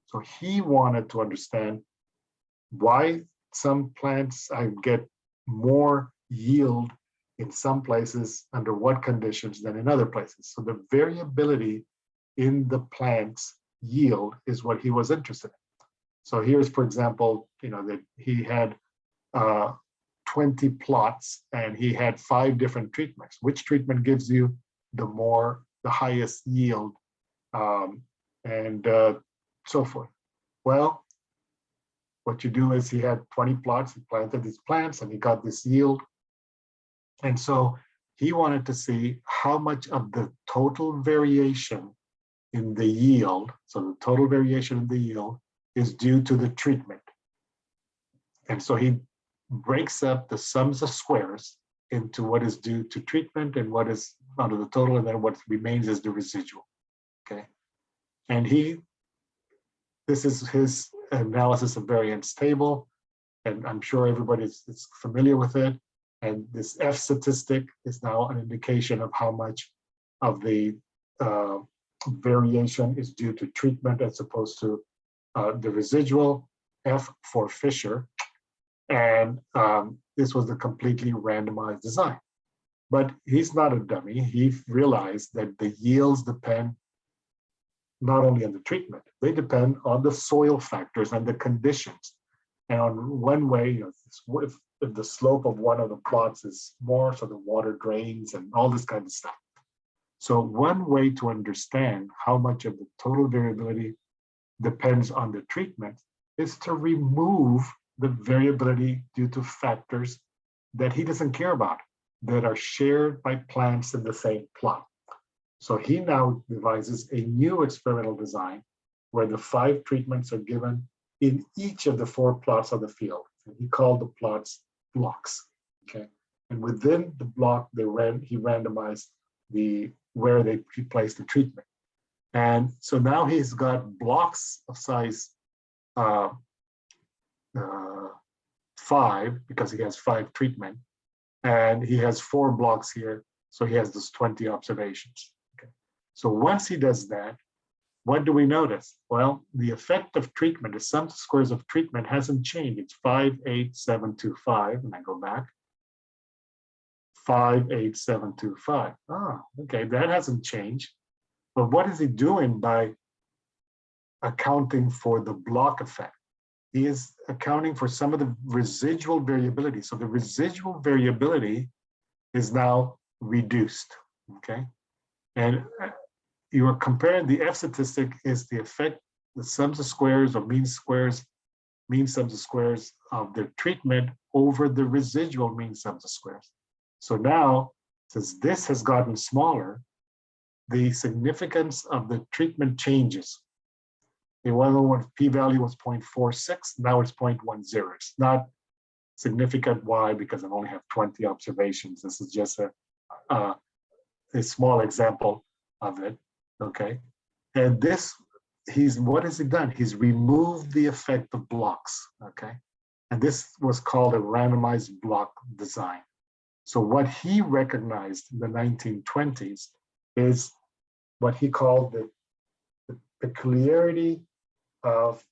So he wanted to understand why some plants get more yield in some places under what conditions than in other places. So the variability in the plants yield is what he was interested in. So here's, for example, that he had 20 plots and he had 5 different treatments. Which treatment gives you the highest yield, and so forth? Well, what you do is he had 20 plots, he planted these plants and he got this yield. And so he wanted to see how much of the total variation in the yield, so the total variation in the yield is due to the treatment. And so he breaks up the sums of squares into what is due to treatment and what is out of the total, and then what remains is the residual, okay? And this is his analysis of variance table, and I'm sure everybody is familiar with it. And this F statistic is now an indication of how much of the variation is due to treatment as opposed to the residual, F for Fisher. And this was a completely randomized design. But he's not a dummy. He realized that the yields depend not only on the treatment, they depend on the soil factors and the conditions. And on one way, if the slope of one of the plots is more, so the water drains and all this kind of stuff. So one way to understand how much of the total variability depends on the treatment is to remove the variability due to factors that he doesn't care about, that are shared by plants in the same plot. So he now devises a new experimental design where the 5 treatments are given in each of the 4 plots of the field. And he called the plots blocks, okay? And within the block, he randomized where they placed the treatment. And so now he's got blocks of size 5, because he has 5 treatment, and he has 4 blocks here, so he has those 20 observations. Okay. So once he does that, what do we notice? Well, the effect of treatment, the sum of squares of treatment hasn't changed. It's 5, 8, 7, 2, 5, and I go back. 5, 8, 7, 2, 5. Ah, okay, that hasn't changed. But what is he doing by accounting for the block effect? He is accounting for some of the residual variability. So the residual variability is now reduced, okay? And you are comparing the F statistic is the effect, the sums of squares or mean sums of squares of the treatment over the residual mean sums of squares. So now, since this has gotten smaller, the significance of the treatment changes. The one p-value was 0.46, now it's 0.10. It's not significant. Why? Because I only have 20 observations. This is just a small example of it, okay? And this, what has he done? He's removed the effect of blocks, okay? And this was called a randomized block design. So what he recognized in the 1920s is what he called the peculiarity of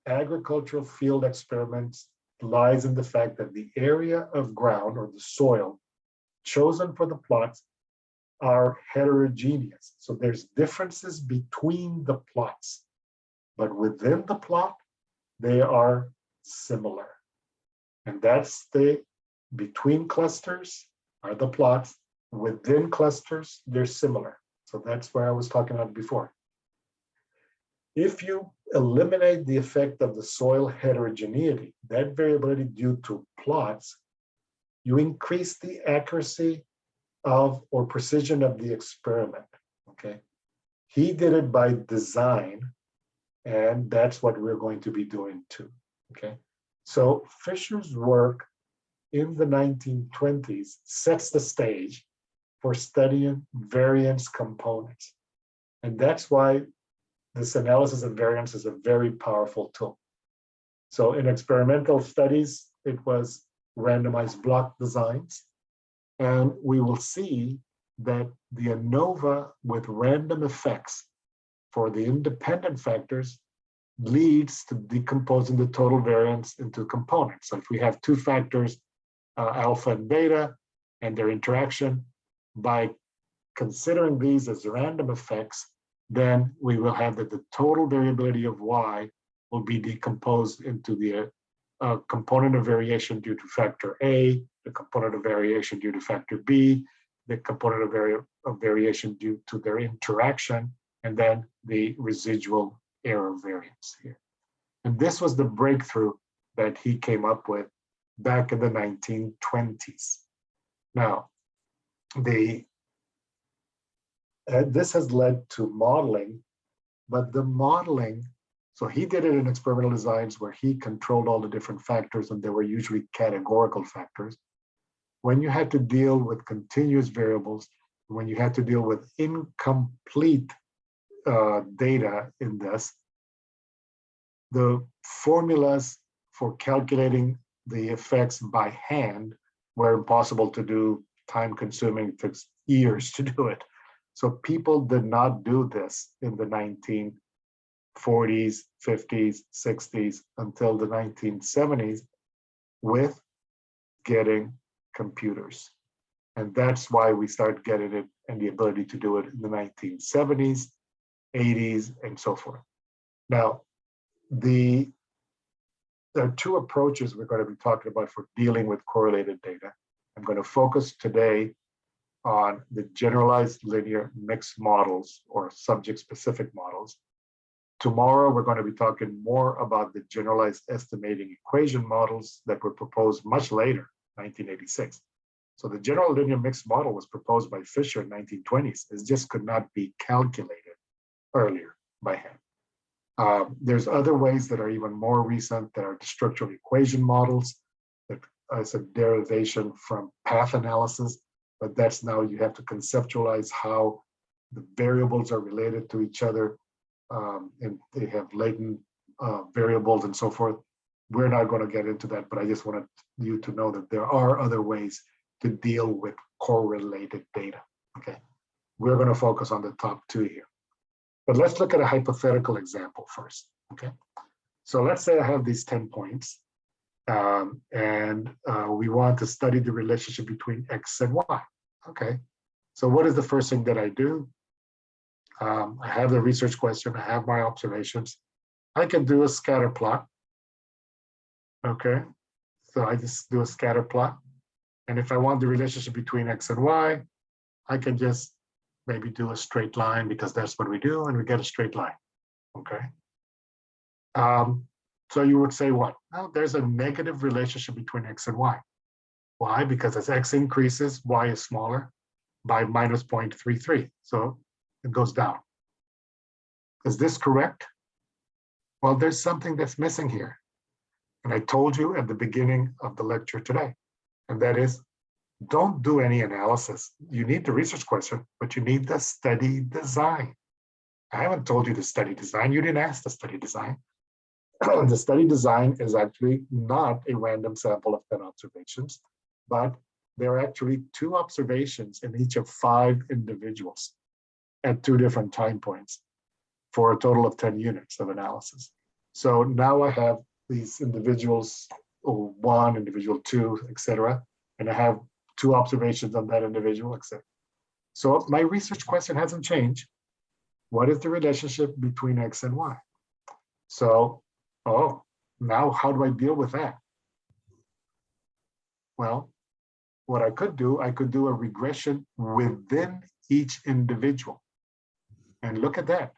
agricultural field experiments lies in the fact that the area of ground or the soil chosen for the plots are heterogeneous. So there's differences between the plots, but within the plot, they are similar. And that's between clusters are the plots, within clusters, they're similar. So that's where I was talking about before. If you eliminate the effect of the soil heterogeneity, that variability due to plots, you increase the accuracy of or precision of the experiment, okay? He did it by design, and that's what we're going to be doing too, okay? So Fisher's work in the 1920s sets the stage for studying variance components. And that's why this analysis of variance is a very powerful tool. So in experimental studies, it was randomized block designs. And we will see that the ANOVA with random effects for the independent factors leads to decomposing the total variance into components. So if we have 2 factors, alpha and beta, and their interaction, by considering these as random effects, then we will have that the total variability of y will be decomposed into the component of variation due to factor A, the component of variation due to factor B, the component of variation due to their interaction, and then the residual error variance here. And this was the breakthrough that he came up with back in the 1920s. Now, this has led to modeling, but the modeling, so he did it in experimental designs where he controlled all the different factors, and they were usually categorical factors. When you had to deal with continuous variables, when you had to deal with incomplete data in this, the formulas for calculating the effects by hand were impossible to do, time consuming, it took years to do it. So people did not do this in the 1940s, 50s, 60s, until the 1970s with getting computers. And that's why we start getting it and the ability to do it in the 1970s, 80s, and so forth. Now, there are two approaches we're going to be talking about for dealing with correlated data. I'm going to focus today on the generalized linear mixed models or subject-specific models. Tomorrow, we're going to be talking more about the generalized estimating equation models that were proposed much later, 1986. So the general linear mixed model was proposed by Fisher in 1920s. It just could not be calculated earlier by hand. There's other ways that are even more recent that are the structural equation models that is a derivation from path analysis, but that's now you have to conceptualize how the variables are related to each other, and they have latent variables and so forth. We're not going to get into that, but I just wanted you to know that there are other ways to deal with correlated data. Okay, we're going to focus on the top two here. But let's look at a hypothetical example first, okay? So let's say I have these 10 points, and we want to study the relationship between X and Y, okay? So what is the first thing that I do? I have the research question, I have my observations. I can do a scatter plot, okay? So I just do a scatter plot. And if I want the relationship between X and Y, I can just maybe do a straight line because that's what we do, and we get a straight line, okay? So you would say what? Well, there's a negative relationship between X and Y. Why? Because as X increases, Y is smaller by minus 0.33. So it goes down. Is this correct? Well, there's something that's missing here. And I told you at the beginning of the lecture today, and that is, don't do any analysis. You need the research question, but you need the study design. I haven't told you the study design. You didn't ask the study design. The study design is actually not a random sample of 10 observations, but there are actually 2 observations in each of 5 individuals at 2 different time points for a total of 10 units of analysis. So now I have these individuals, 1, individual 2, etc., and I have 2 observations on that individual, etc. So my research question hasn't changed. What is the relationship between X and Y? So, now how do I deal with that? Well, what I could do a regression within each individual. And look at that.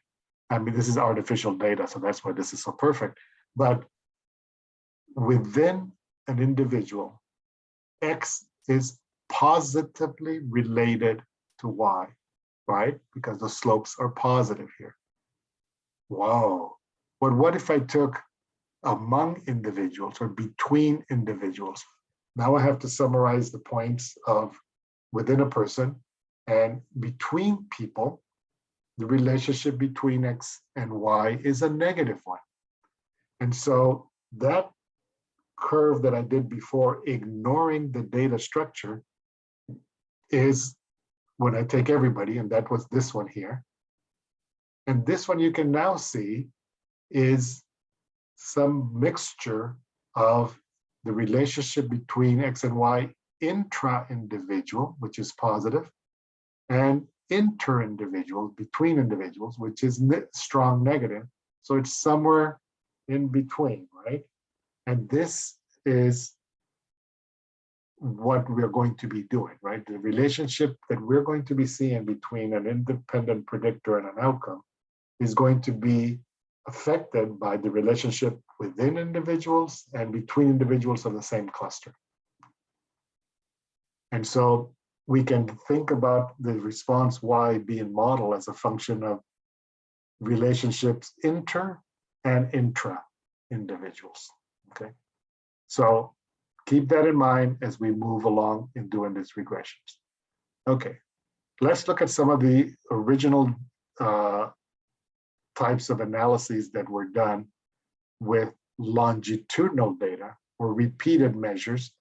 I mean, this is artificial data, so that's why this is so perfect. But within an individual, X is positively related to Y, right? Because the slopes are positive here. Wow. But what if I took among individuals or between individuals? Now I have to summarize the points of within a person, and between people, the relationship between X and Y is a negative one. And so that curve that I did before, ignoring the data structure, is when I take everybody, and that was this one here. And this one you can now see is some mixture of the relationship between X and Y intra-individual, which is positive, and inter-individuals, between individuals, which is strong negative. So it's somewhere in between, right? And this is what we're going to be doing, right? The relationship that we're going to be seeing between an independent predictor and an outcome is going to be affected by the relationship within individuals and between individuals of the same cluster. And so we can think about the response Y being model as a function of relationships inter and intra individuals, okay? So keep that in mind as we move along in doing these regressions. Okay, let's look at some of the original types of analyses that were done with longitudinal data or repeated measures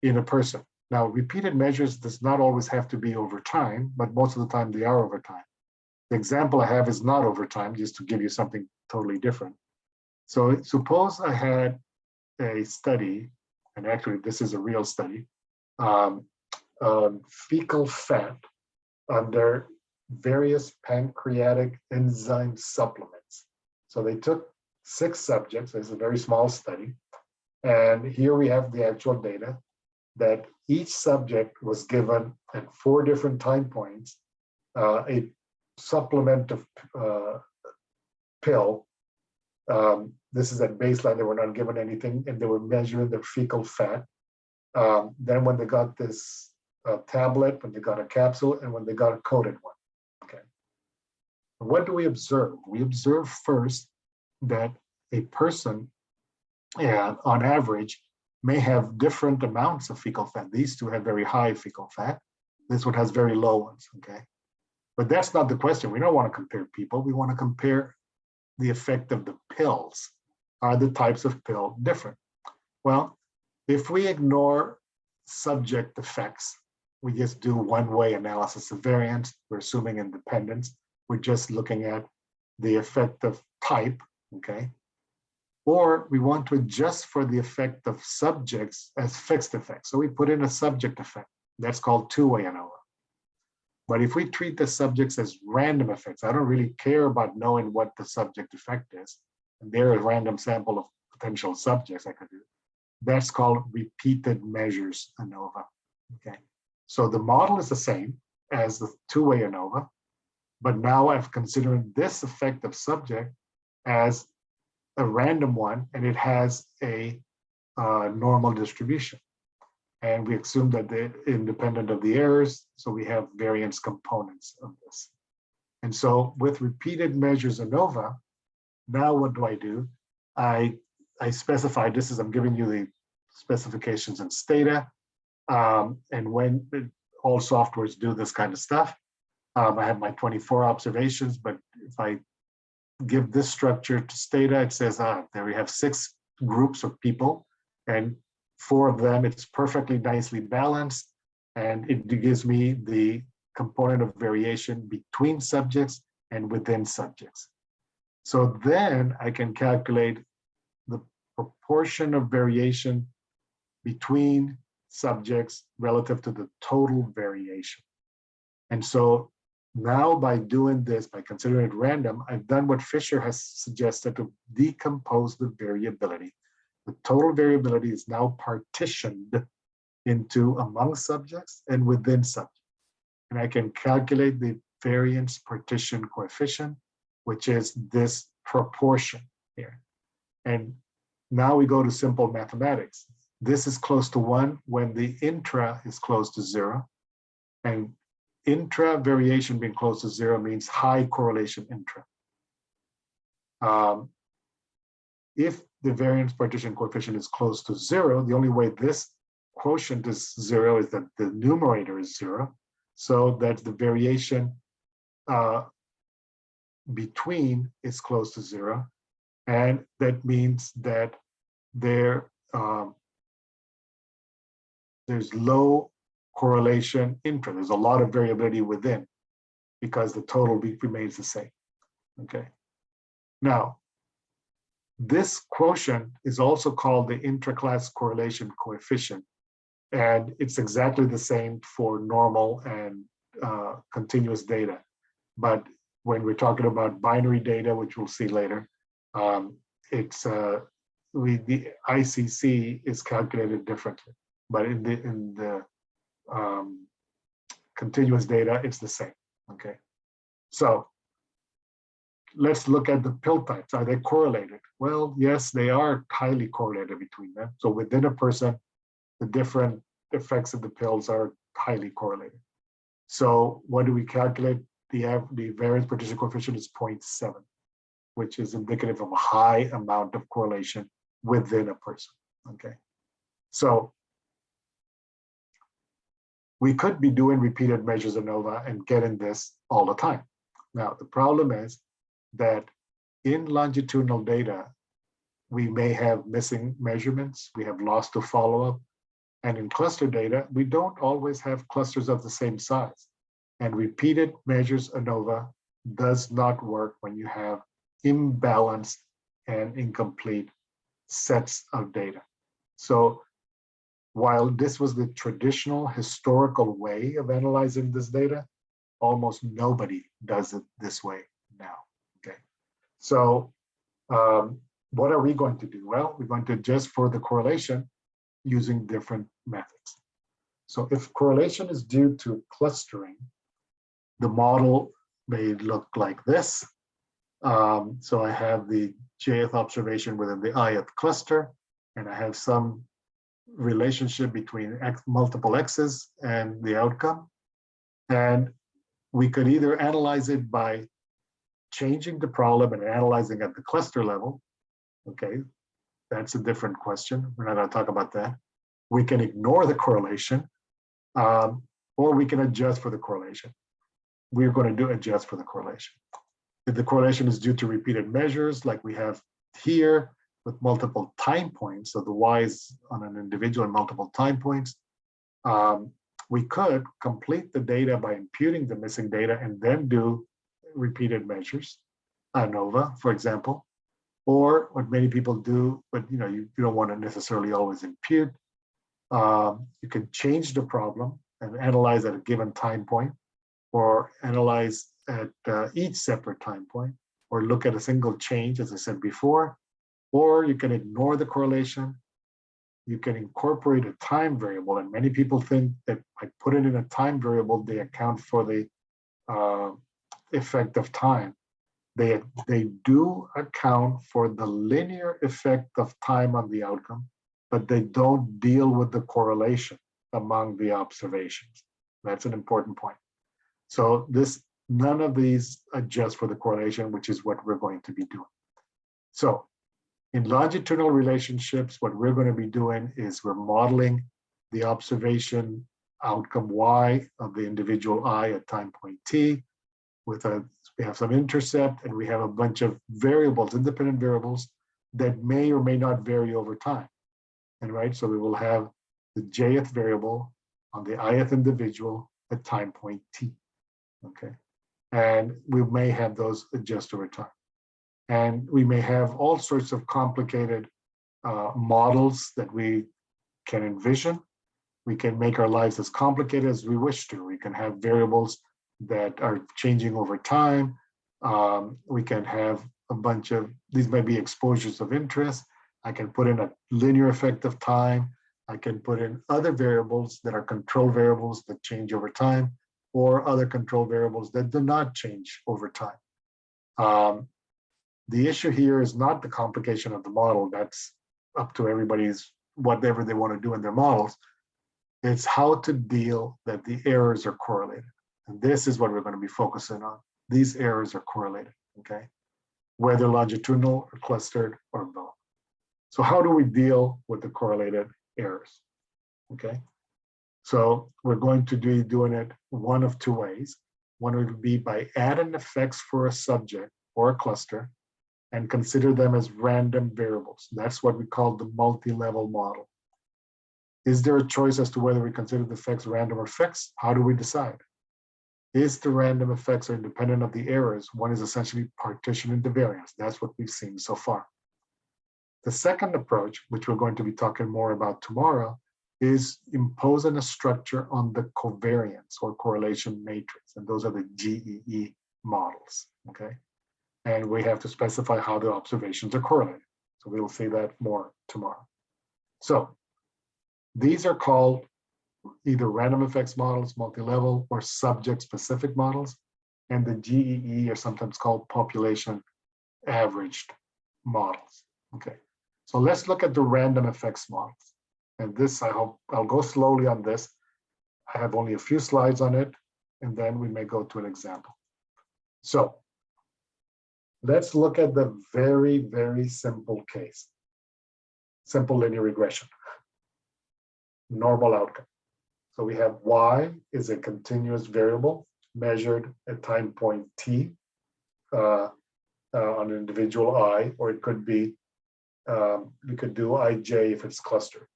in a person. Now, repeated measures does not always have to be over time, but most of the time they are over time. The example I have is not over time, just to give you something totally different. So suppose I had a study, and actually this is a real study, on fecal fat under various pancreatic enzyme supplements. So they took 6 subjects, it's a very small study, and here we have the actual data that each subject was given at 4 different time points a supplement of pill. This is at baseline, they were not given anything, and they were measuring their fecal fat. Then when they got this tablet, when they got a capsule, and when they got a coated one. Okay. What do we observe? We observe first that a person, on average, may have different amounts of fecal fat. These two have very high fecal fat. This one has very low ones, okay? But that's not the question. We don't want to compare people. We want to compare the effect of the pills. Are the types of pill different? Well, if we ignore subject effects, we just do one-way analysis of variance, we're assuming independence, we're just looking at the effect of type, okay? Or we want to adjust for the effect of subjects as fixed effects. So we put in a subject effect. That's called two-way ANOVA. But if we treat the subjects as random effects, I don't really care about knowing what the subject effect is. And there is a random sample of potential subjects I could do. That's called repeated measures ANOVA, okay? So the model is the same as the two-way ANOVA, but now I've considered this effect of subject as a random one, and it has a normal distribution. And we assume that they're independent of the errors, so we have variance components of this. And so with repeated measures ANOVA, now what do? I specify, this is, I'm giving you the specifications in Stata, and when all softwares do this kind of stuff, I have my 24 observations, but if I give this structure to Stata, it says, there we have 6 groups of people, and 4 of them, it's perfectly nicely balanced, and it gives me the component of variation between subjects and within subjects. So then I can calculate the proportion of variation between subjects relative to the total variation. And so now by doing this, by considering it random, I've done what Fisher has suggested to decompose the variability. The total variability is now partitioned into among subjects and within subjects. And I can calculate the variance partition coefficient, which is this proportion here. And now we go to simple mathematics. This is close to 1 when the intra is close to 0. And intra variation being close to 0 means high correlation intra. If the variance partition coefficient is close to 0, the only way this quotient is 0 is that the numerator is 0. So that the variation between is close to 0. And that means that there's low correlation intra. There's a lot of variability within because the total remains the same, okay? Now, this quotient is also called the intraclass correlation coefficient, and it's exactly the same for normal and continuous data. But when we're talking about binary data, which we'll see later, it's the ICC is calculated differently. But in the continuous data, it's the same. Okay, so let's look at the pill types. Are they correlated? Well, yes, they are highly correlated between them. So within a person, the different effects of the pills are highly correlated. So what do we calculate? The variance partition coefficient is 0.7, which is indicative of a high amount of correlation within a person. Okay, so we could be doing repeated measures ANOVA and getting this all the time. Now, the problem is that in longitudinal data, we may have missing measurements, we have loss to follow-up, and in cluster data, we don't always have clusters of the same size. And repeated measures ANOVA does not work when you have imbalanced and incomplete sets of data. So while this was the traditional historical way of analyzing this data, almost nobody does it this way now, okay? So what are we going to do? Well, we're going to adjust for the correlation using different methods. So if correlation is due to clustering, the model may look like this. So I have the jth observation within the ith cluster, and I have some relationship between multiple x's and the outcome. And we could either analyze it by changing the problem and analyzing at the cluster level. Okay, that's a different question. We're not going to talk about that. We can ignore the correlation, or we can adjust for the correlation. We're going to adjust for the correlation. If the correlation is due to repeated measures, like we have here with multiple time points, so the y is on an individual and multiple time points, we could complete the data by imputing the missing data and then do repeated measures, ANOVA, for example, or what many people do, but you don't want to necessarily always impute. You can change the problem and analyze at a given time point, or analyze at each separate time point, or look at a single change, as I said before, or you can ignore the correlation. You can incorporate a time variable, and many people think that by putting in a time variable, they account for the effect of time. They do account for the linear effect of time on the outcome, but they don't deal with the correlation among the observations. That's an important point. So none of these adjust for the correlation, which is what we're going to be doing. So in longitudinal relationships, what we're going to be doing is we're modeling the observation outcome y of the individual I at time point t. We have some intercept, and we have a bunch of variables, independent variables, that may or may not vary over time. And right, so we will have the jth variable on the ith individual at time point t. Okay, and we may have those adjust over time. And we may have all sorts of complicated models that we can envision. We can make our lives as complicated as we wish to. We can have variables that are changing over time. We can have a bunch of, these may be exposures of interest. I can put in a linear effect of time. I can put in other variables that are control variables that change over time, or other control variables that do not change over time. The issue here is not the complication of the model. That's up to everybody's, whatever they want to do in their models. It's how to deal that the errors are correlated. And this is what we're going to be focusing on. These errors are correlated, okay? Whether longitudinal or clustered or both. So how do we deal with the correlated errors, okay? So we're going to be doing it one of two ways. One would be by adding effects for a subject or a cluster and consider them as random variables. That's what we call the multi-level model. Is there a choice as to whether we consider the effects random or fixed? How do we decide? Is the random effects are independent of the errors? One is essentially partition into variance. That's what we've seen so far. The second approach, which we're going to be talking more about tomorrow, is imposing a structure on the covariance or correlation matrix. And those are the GEE models, okay? And we have to specify how the observations are correlated. So we'll see that more tomorrow. So these are called either random effects models, multi-level, or subject-specific models. And the GEE are sometimes called population averaged models, okay? So let's look at the random effects models. And this, I hope, I'll go slowly on this. I have only a few slides on it, and then we may go to an example. So let's look at the very, very simple case. Simple linear regression. Normal outcome. So we have Y is a continuous variable measured at time point T on an individual I, or it could be, we could do IJ if it's clustered.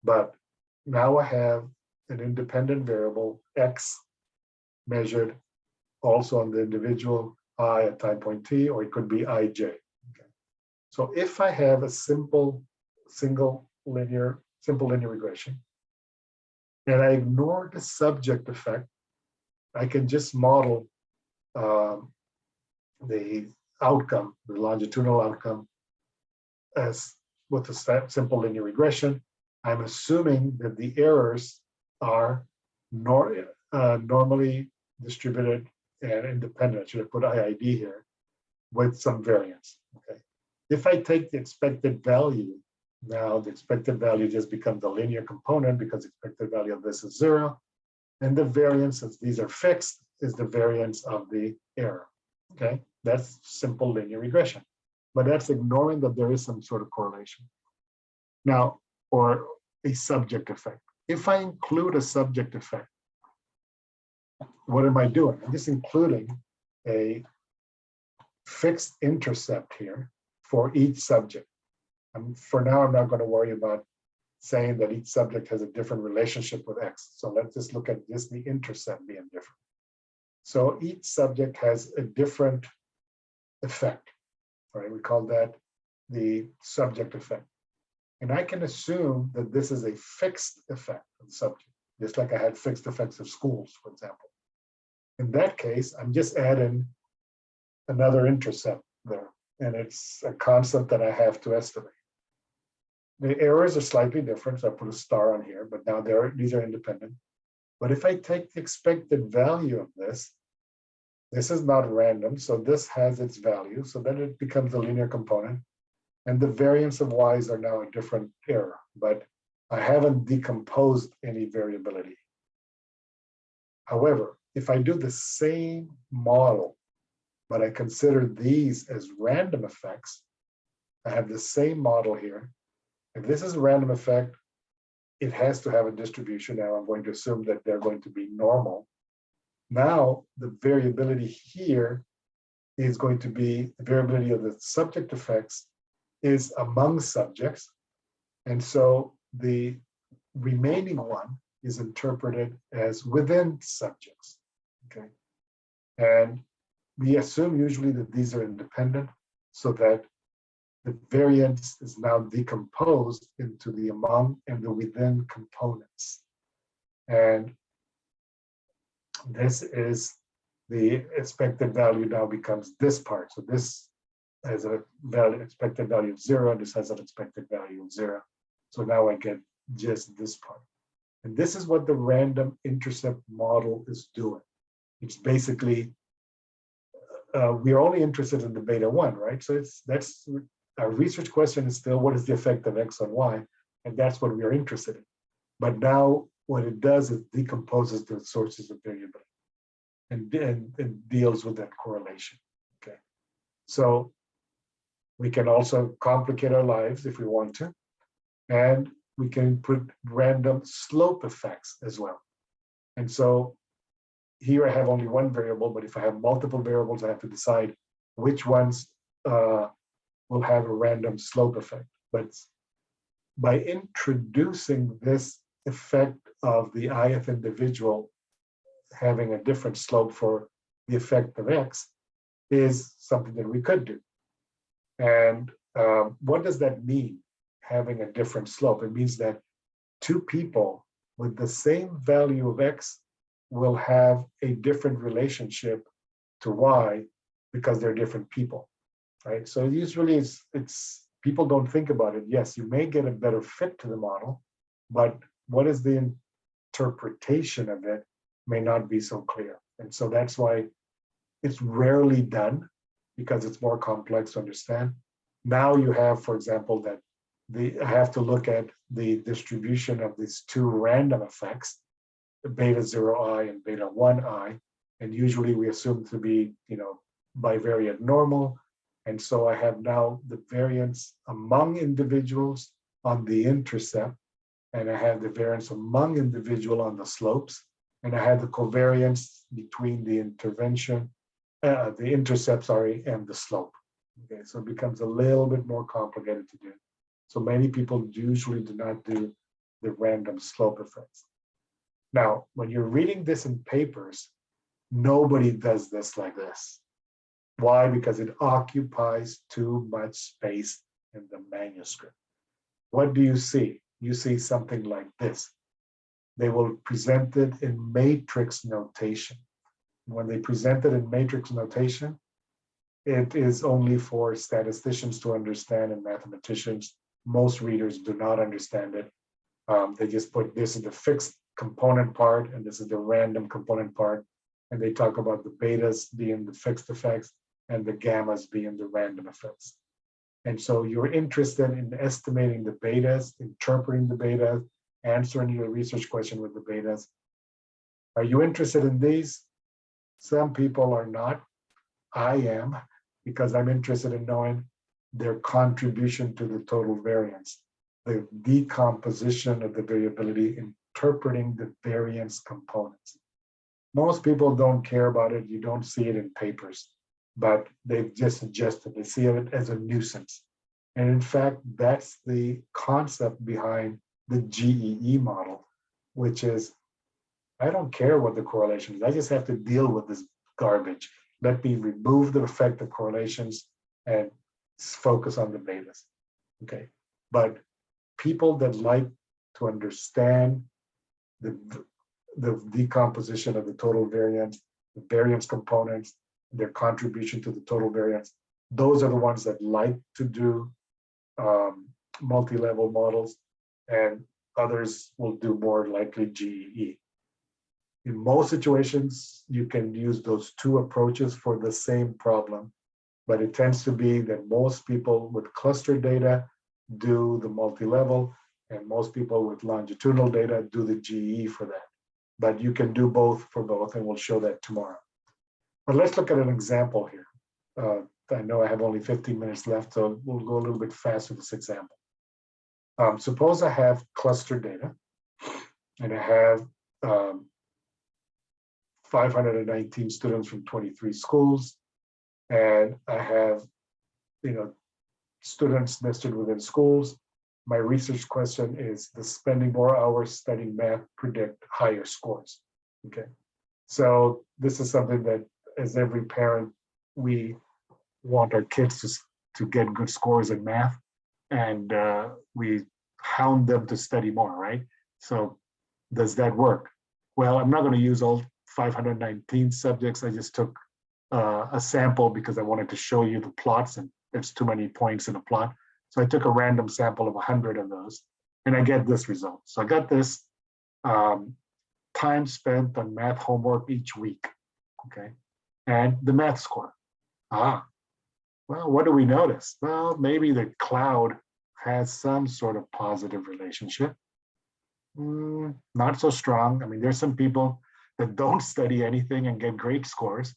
But now I have an independent variable X measured also on the individual I at time point T, or it could be IJ. Okay. So if I have a simple linear regression, and I ignore the subject effect, I can just model the outcome, the longitudinal outcome, as with a simple linear regression. I'm assuming that the errors are normally distributed and independent. I should have put IID here with some variance. Okay. If I take the expected value, now the expected value just becomes a linear component because the expected value of this is 0. And the variance, since these are fixed, is the variance of the error. Okay, that's simple linear regression. But that's ignoring that there is some sort of correlation. Now, or a subject effect. If I include a subject effect, what am I doing? I'm just including a fixed intercept here for each subject. For now, I'm not going to worry about saying that each subject has a different relationship with X. So let's just look at just the intercept being different. So each subject has a different effect, right? We call that the subject effect. And I can assume that this is a fixed effect of the subject, just like I had fixed effects of schools, for example. In that case, I'm just adding another intercept there, and it's a constant that I have to estimate. The errors are slightly different, so I put a star on here, but now these are independent. But if I take the expected value of this is not random, so this has its value, so then it becomes a linear component. And the variance of Y's are now a different error, but I haven't decomposed any variability. However, if I do the same model, but I consider these as random effects, I have the same model here. If this is a random effect, it has to have a distribution. Now I'm going to assume that they're going to be normal. Now the variability here is going to be the variability of the subject effects is among subjects. And so the remaining one is interpreted as within subjects, okay? And we assume usually that these are independent so that the variance is now decomposed into the among and the within components. And this is the expected value now becomes this part. So this has a expected value of 0, and this has an expected value of 0. So now I get just this part. And this is what the random intercept model is doing. It's basically, we are only interested in the beta 1, right? So that's our research question is still, what is the effect of X on Y? And that's what we are interested in. But now what it does is decomposes the sources of variability and deals with that correlation, okay? So we can also complicate our lives if we want to, and we can put random slope effects as well. And so here I have only one variable, but if I have multiple variables, I have to decide which ones will have a random slope effect. But by introducing this effect of the ith individual having a different slope for the effect of X is something that we could do. And what does that mean, having a different slope? It means that two people with the same value of X will have a different relationship to Y because they're different people, right? So usually it's people don't think about it. Yes, you may get a better fit to the model, but what is the interpretation of it may not be so clear. And so that's why it's rarely done, because it's more complex to understand. Now you have, for example, that I have to look at the distribution of these two random effects, the beta 0i and beta 1i, and usually we assume to be, bivariate normal. And so I have now the variance among individuals on the intercept, and I have the variance among individual on the slopes, and I have the covariance between the intercept, and the slope. Okay, so it becomes a little bit more complicated to do. So many people usually do not do the random slope effects. Now, when you're reading this in papers, nobody does this like this. Why? Because it occupies too much space in the manuscript. What do you see? You see something like this. They will present it in matrix notation. When they present it in matrix notation, it is only for statisticians to understand and mathematicians. Most readers do not understand it. They just put this is the fixed component part and this is the random component part. And they talk about the betas being the fixed effects and the gammas being the random effects. And so you're interested in estimating the betas, interpreting the betas, answering your research question with the betas. Are you interested in these? Some people are not. I am, because I'm interested in knowing their contribution to the total variance, the decomposition of the variability, interpreting the variance components. Most people don't care about it. You don't see it in papers, but they've just suggested they see it as a nuisance. And in fact, that's the concept behind the GEE model, which is, I don't care what the correlation is. I just have to deal with this garbage. Let me remove the effect of correlations and focus on the betas. Okay, but people that like to understand the decomposition of the total variance, the variance components, their contribution to the total variance, those are the ones that like to do multi-level models, and others will do more likely GEE. In most situations, you can use those two approaches for the same problem, but it tends to be that most people with cluster data do the multi-level, and most people with longitudinal data do the GE for that. But you can do both for both, and we'll show that tomorrow. But let's look at an example here. I know I have only 15 minutes left, so we'll go a little bit fast with this example. Suppose I have cluster data, and I have 519 students from 23 schools, and I have, students listed within schools. My research question is, does spending more hours studying math predict higher scores? Okay, so this is something that, as every parent, we want our kids to get good scores in math, and we hound them to study more, right? So does that work? Well, I'm not going to use all 519 subjects. I just took a sample because I wanted to show you the plots, and there's too many points in a plot. So I took a random sample of 100 of those, and I get this result. So I got this time spent on math homework each week, okay? And the math score. Well, what do we notice? Well, maybe the cloud has some sort of positive relationship. Not so strong. I mean, there's some people that don't study anything and get great scores.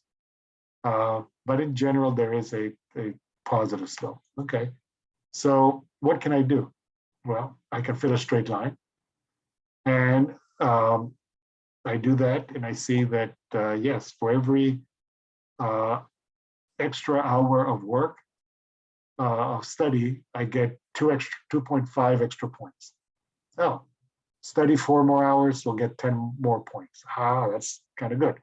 But in general, there is a positive slope. Okay, so what can I do? Well, I can fit a straight line. And I do that, and I see that, yes, for every extra hour of work, of study, I get 2.5 extra points. Oh, study 4 more hours, we'll get 10 more points. That's kind of good.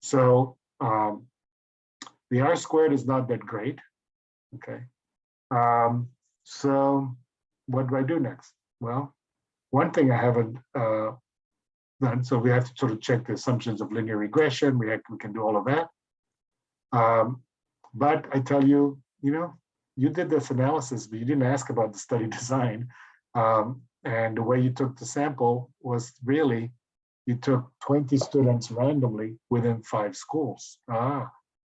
So the R squared is not that great, okay? So what do I do next? Well, One thing I haven't done, so we have to sort of check the assumptions of linear regression. We can do all of that. But I tell you, you did this analysis, but you didn't ask about the study design. And the way you took the sample was really, you took 20 students randomly within 5 schools.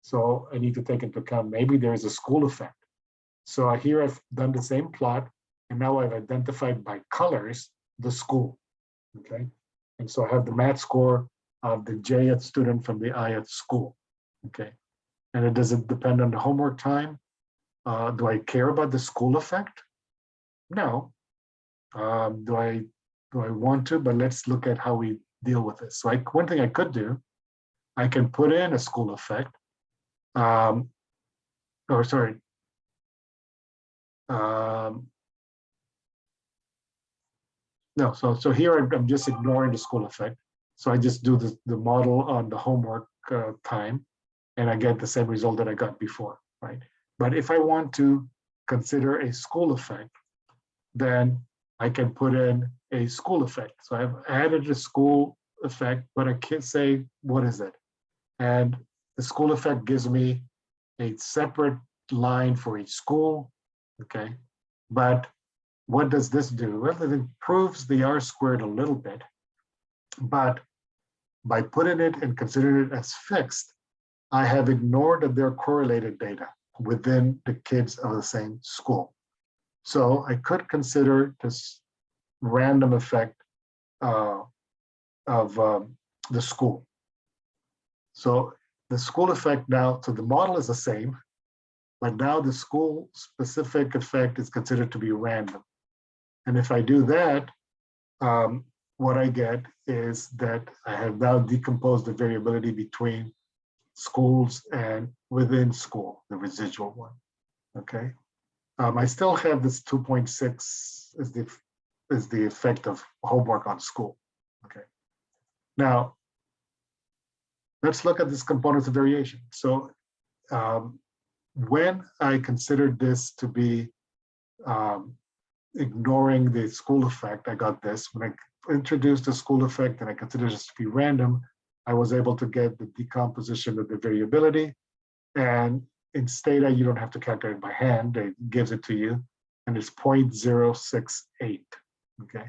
So I need to take into account, maybe there's a school effect. So here I've done the same plot, and now I've identified by colors the school, okay? And so I have the math score of the Jth student from the Ith school, okay? And it doesn't depend on the homework time. Do I care about the school effect? No. Do I want to? But let's look at how we deal with this. So one thing I could do, I can put in a school effect. No, so here I'm just ignoring the school effect. So I just do the model on the homework time, and I get the same result that I got before, right? But if I want to consider a school effect, then I can put in a school effect. So I've added a school effect, but I can't say, what is it? And the school effect gives me a separate line for each school, okay? But what does this do? Well, it improves the R squared a little bit, but by putting it and considering it as fixed, I have ignored that they're correlated data within the kids of the same school. So I could consider this random effect of the school. So the school effect now, so the model is the same, but now the school specific effect is considered to be random. And if I do that, what I get is that I have now decomposed the variability between schools and within school, the residual one, okay? I still have this 2.6 is the effect of homework on school, okay? Now, let's look at this components of variation. So when I considered this to be ignoring the school effect, I got this. When I introduced the school effect and I considered this to be random, I was able to get the decomposition of the variability. And in Stata, you don't have to calculate it by hand, it gives it to you, and it's 0.068, okay?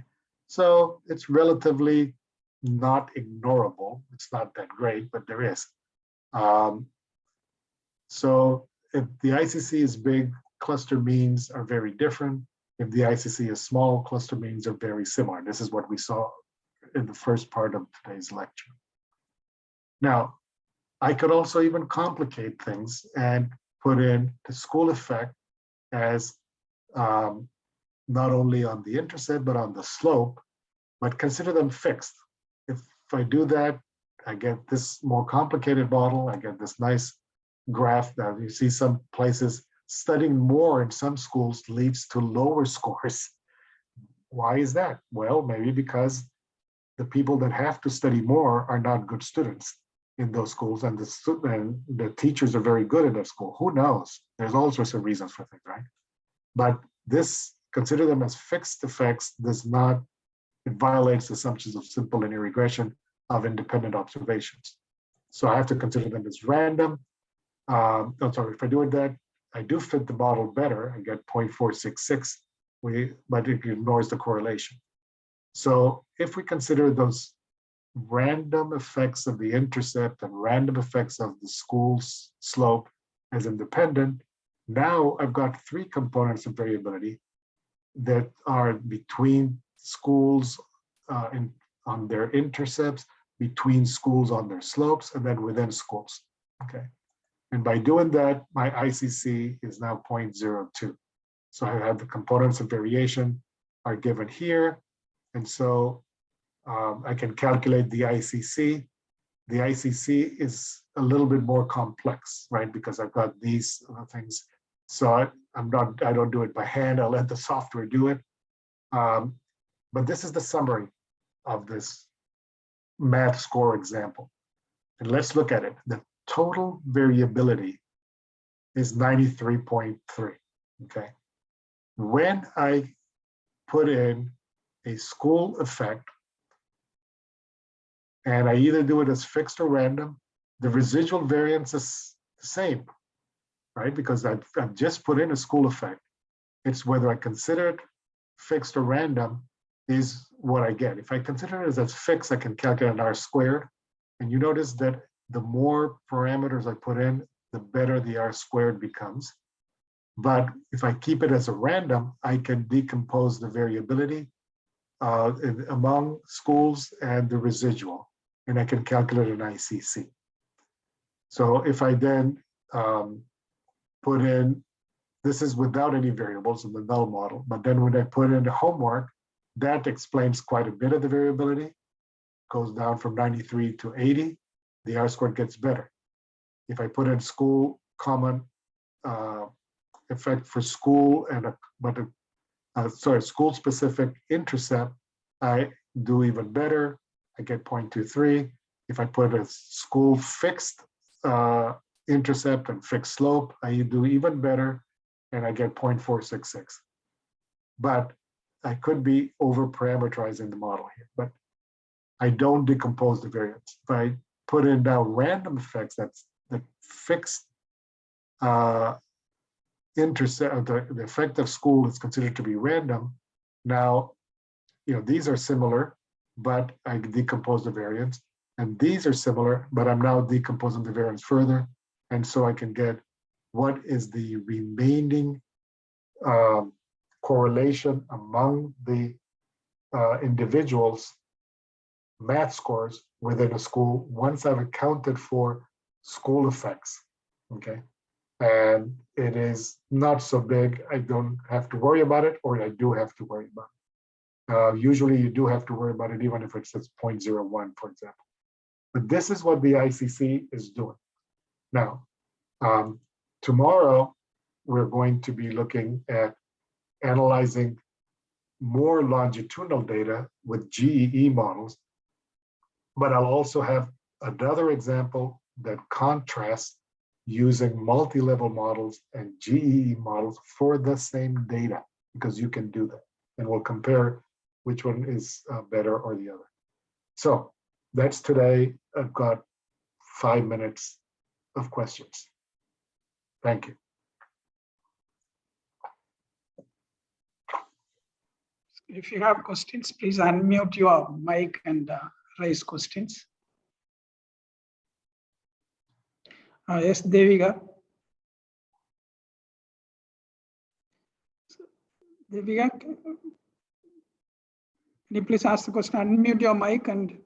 So it's relatively not ignorable. It's not that great, but there is. So if the ICC is big, cluster means are very different. If the ICC is small, cluster means are very similar. This is what we saw in the first part of today's lecture. Now, I could also even complicate things and put in the school effect as not only on the intercept, but on the slope, but consider them fixed. If I do that, I get this more complicated model. I get this nice graph that you see some places studying more in some schools leads to lower scores. Why is that? Well, maybe because the people that have to study more are not good students in those schools, and the teachers are very good in that school. Who knows? There's all sorts of reasons for things, right? But this, consider them as fixed effects, does not, it violates assumptions of simple linear regression of independent observations. So I have to consider them as random. If I do that, I do fit the model better. I get 0.466, but it ignores the correlation. So if we consider those random effects of the intercept and random effects of the school's slope as independent, now I've got 3 components of variability that are between schools on their intercepts, between schools on their slopes, and then within schools, okay? And by doing that, my ICC is now 0.02. So I have the components of variation are given here. And so I can calculate the ICC. The ICC is a little bit more complex, right? Because I've got these things. So I don't do it by hand. I'll let the software do it. But this is the summary of this math score example. And let's look at it. The total variability is 93.3, okay? When I put in a school effect, and I either do it as fixed or random, the residual variance is the same, right? Because I've just put in a school effect. It's whether I consider it fixed or random is what I get. If I consider it as fixed, I can calculate an R squared. And you notice that the more parameters I put in, the better the R squared becomes. But if I keep it as a random, I can decompose the variability among schools and the residual, and I can calculate an ICC. So if I then put in, this is without any variables in the null model, but then when I put in the homework, that explains quite a bit of the variability, goes down from 93 to 80, the R squared gets better. If I put in school common effect for school and school specific intercept, I do even better. I get 0.23. If I put a school fixed intercept and fixed slope, I do even better, and I get 0.466. But I could be over parameterizing the model here, but I don't decompose the variance. If I put in now random effects, that's the fixed intercept, the effect of school is considered to be random. Now, these are similar, but I decompose the variance, and these are similar, but I'm now decomposing the variance further. And so I can get what is the remaining correlation among the individuals' math scores within a school once I've accounted for school effects, okay? And it is not so big. I don't have to worry about it, or I do have to worry about it. Usually you do have to worry about it, even if it says 0.01, for example. But this is what the ICC is doing. Now, tomorrow, we're going to be looking at analyzing more longitudinal data with GEE models, but I'll also have another example that contrasts using multi-level models and GEE models for the same data, because you can do that. And we'll compare which one is better or the other. So that's today. I've got 5 minutes of questions. Thank you. If you have questions, please unmute your mic and raise questions. Yes, Devika. Devika, can you please ask the question? Unmute your mic and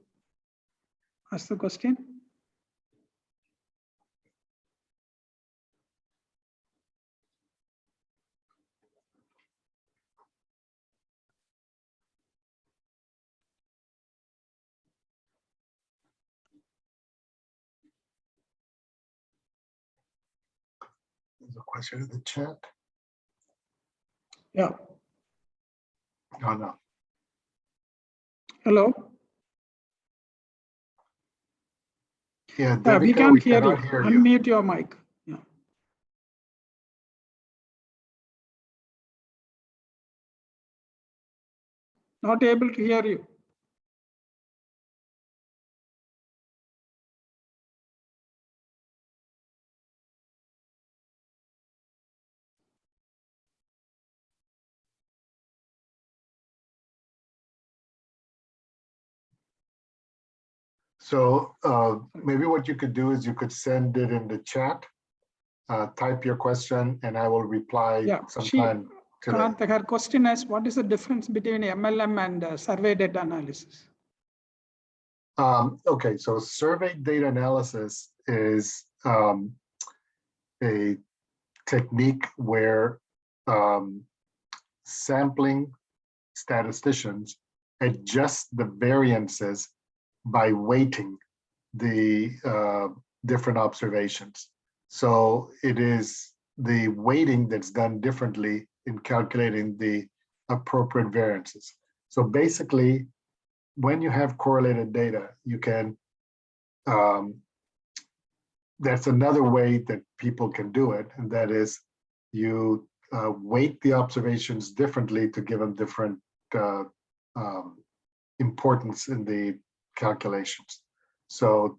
ask the question. There's a question in the chat. Yeah. Oh, no. Hello. Yeah, Devika, we can't hear you. Hear Unmute your mic. Yeah. Not able to hear you. So maybe what you could do is you could send it in the chat, type your question, and I will reply sometime today. Her question is, what is the difference between MLM and survey data analysis? Okay, so survey data analysis is a technique where sampling statisticians adjust the variances by weighting the different observations. So it is the weighting that's done differently in calculating the appropriate variances. So basically, when you have correlated data, you can, that's another way that people can do it, and that is you weight the observations differently to give them different importance in the calculations. So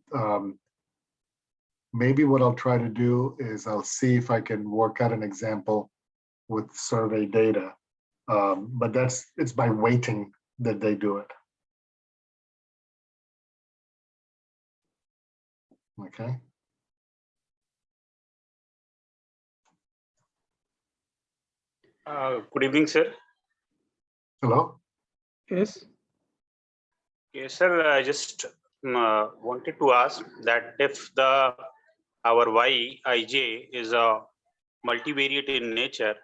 maybe what I'll try to do is I'll see if I can work out an example with survey data, but it's by weighting that they do it. Okay. Good evening, sir. Hello. Yes. Yes, sir. I just wanted to ask that if our Yij is a multivariate in nature,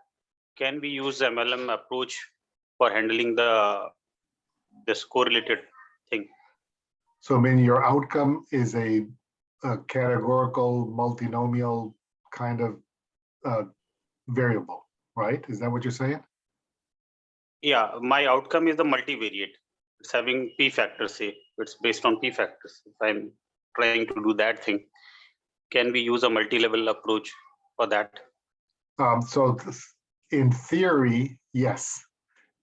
can we use MLM approach for handling this correlated thing? So I mean, your outcome is a categorical multinomial kind of variable, right? Is that what you're saying? Yeah, my outcome is the multivariate. It's having p factors, say it's based on p factors. If I'm trying to do that thing, can we use a multi-level approach for that? So in theory, yes.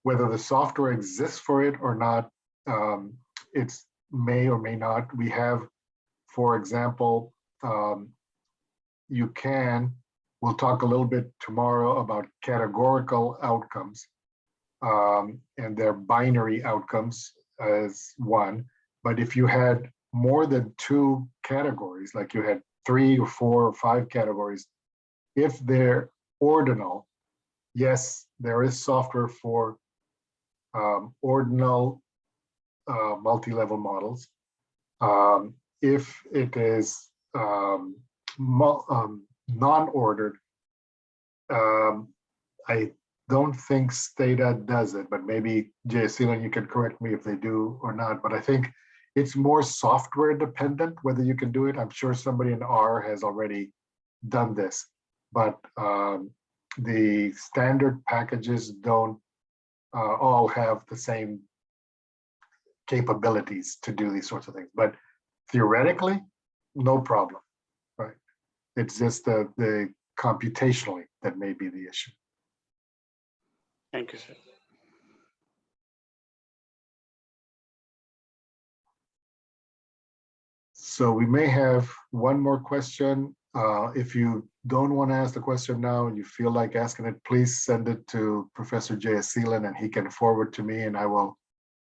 Whether the software exists for it or not, it's may or may not. We have, for example, we'll talk a little bit tomorrow about categorical outcomes, and their binary outcomes as one. But if you had more than 2 categories, like you had 3 or 4 or 5 categories, if they're ordinal, yes, there is software for ordinal multi-level models. If it is non-ordered, I don't think Stata does it, but maybe Jeyaseelan, you can correct me if they do or not. But I think it's more software dependent whether you can do it. I'm sure somebody in R has already done this, but the standard packages don't all have the same capabilities to do these sorts of things. But theoretically, no problem, right? It's just the computationally that may be the issue. Thank you, sir. So we may have one more question. If you don't want to ask the question now and you feel like asking it, please send it to Professor Jeyaseelan and he can forward to me, and I will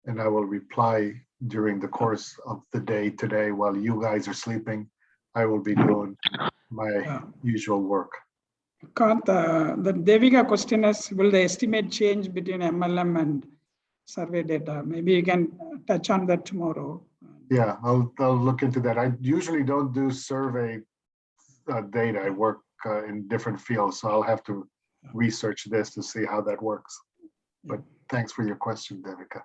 reply during the course of the day today while you guys are sleeping. I will be doing my usual work. Kant, the Devika question is, will the estimate change between MLM and survey data? Maybe you can touch on that tomorrow. Yeah, I'll look into that. I usually don't do survey data. I work in different fields, so I'll have to research this to see how that works. But thanks for your question, Devika.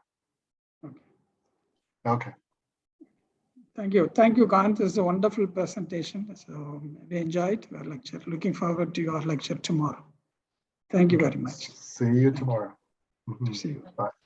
Okay. Thank you. Thank you, Kant. This is a wonderful presentation. So we enjoyed your lecture. Looking forward to your lecture tomorrow. Thank you very much. See you tomorrow. See you. Bye.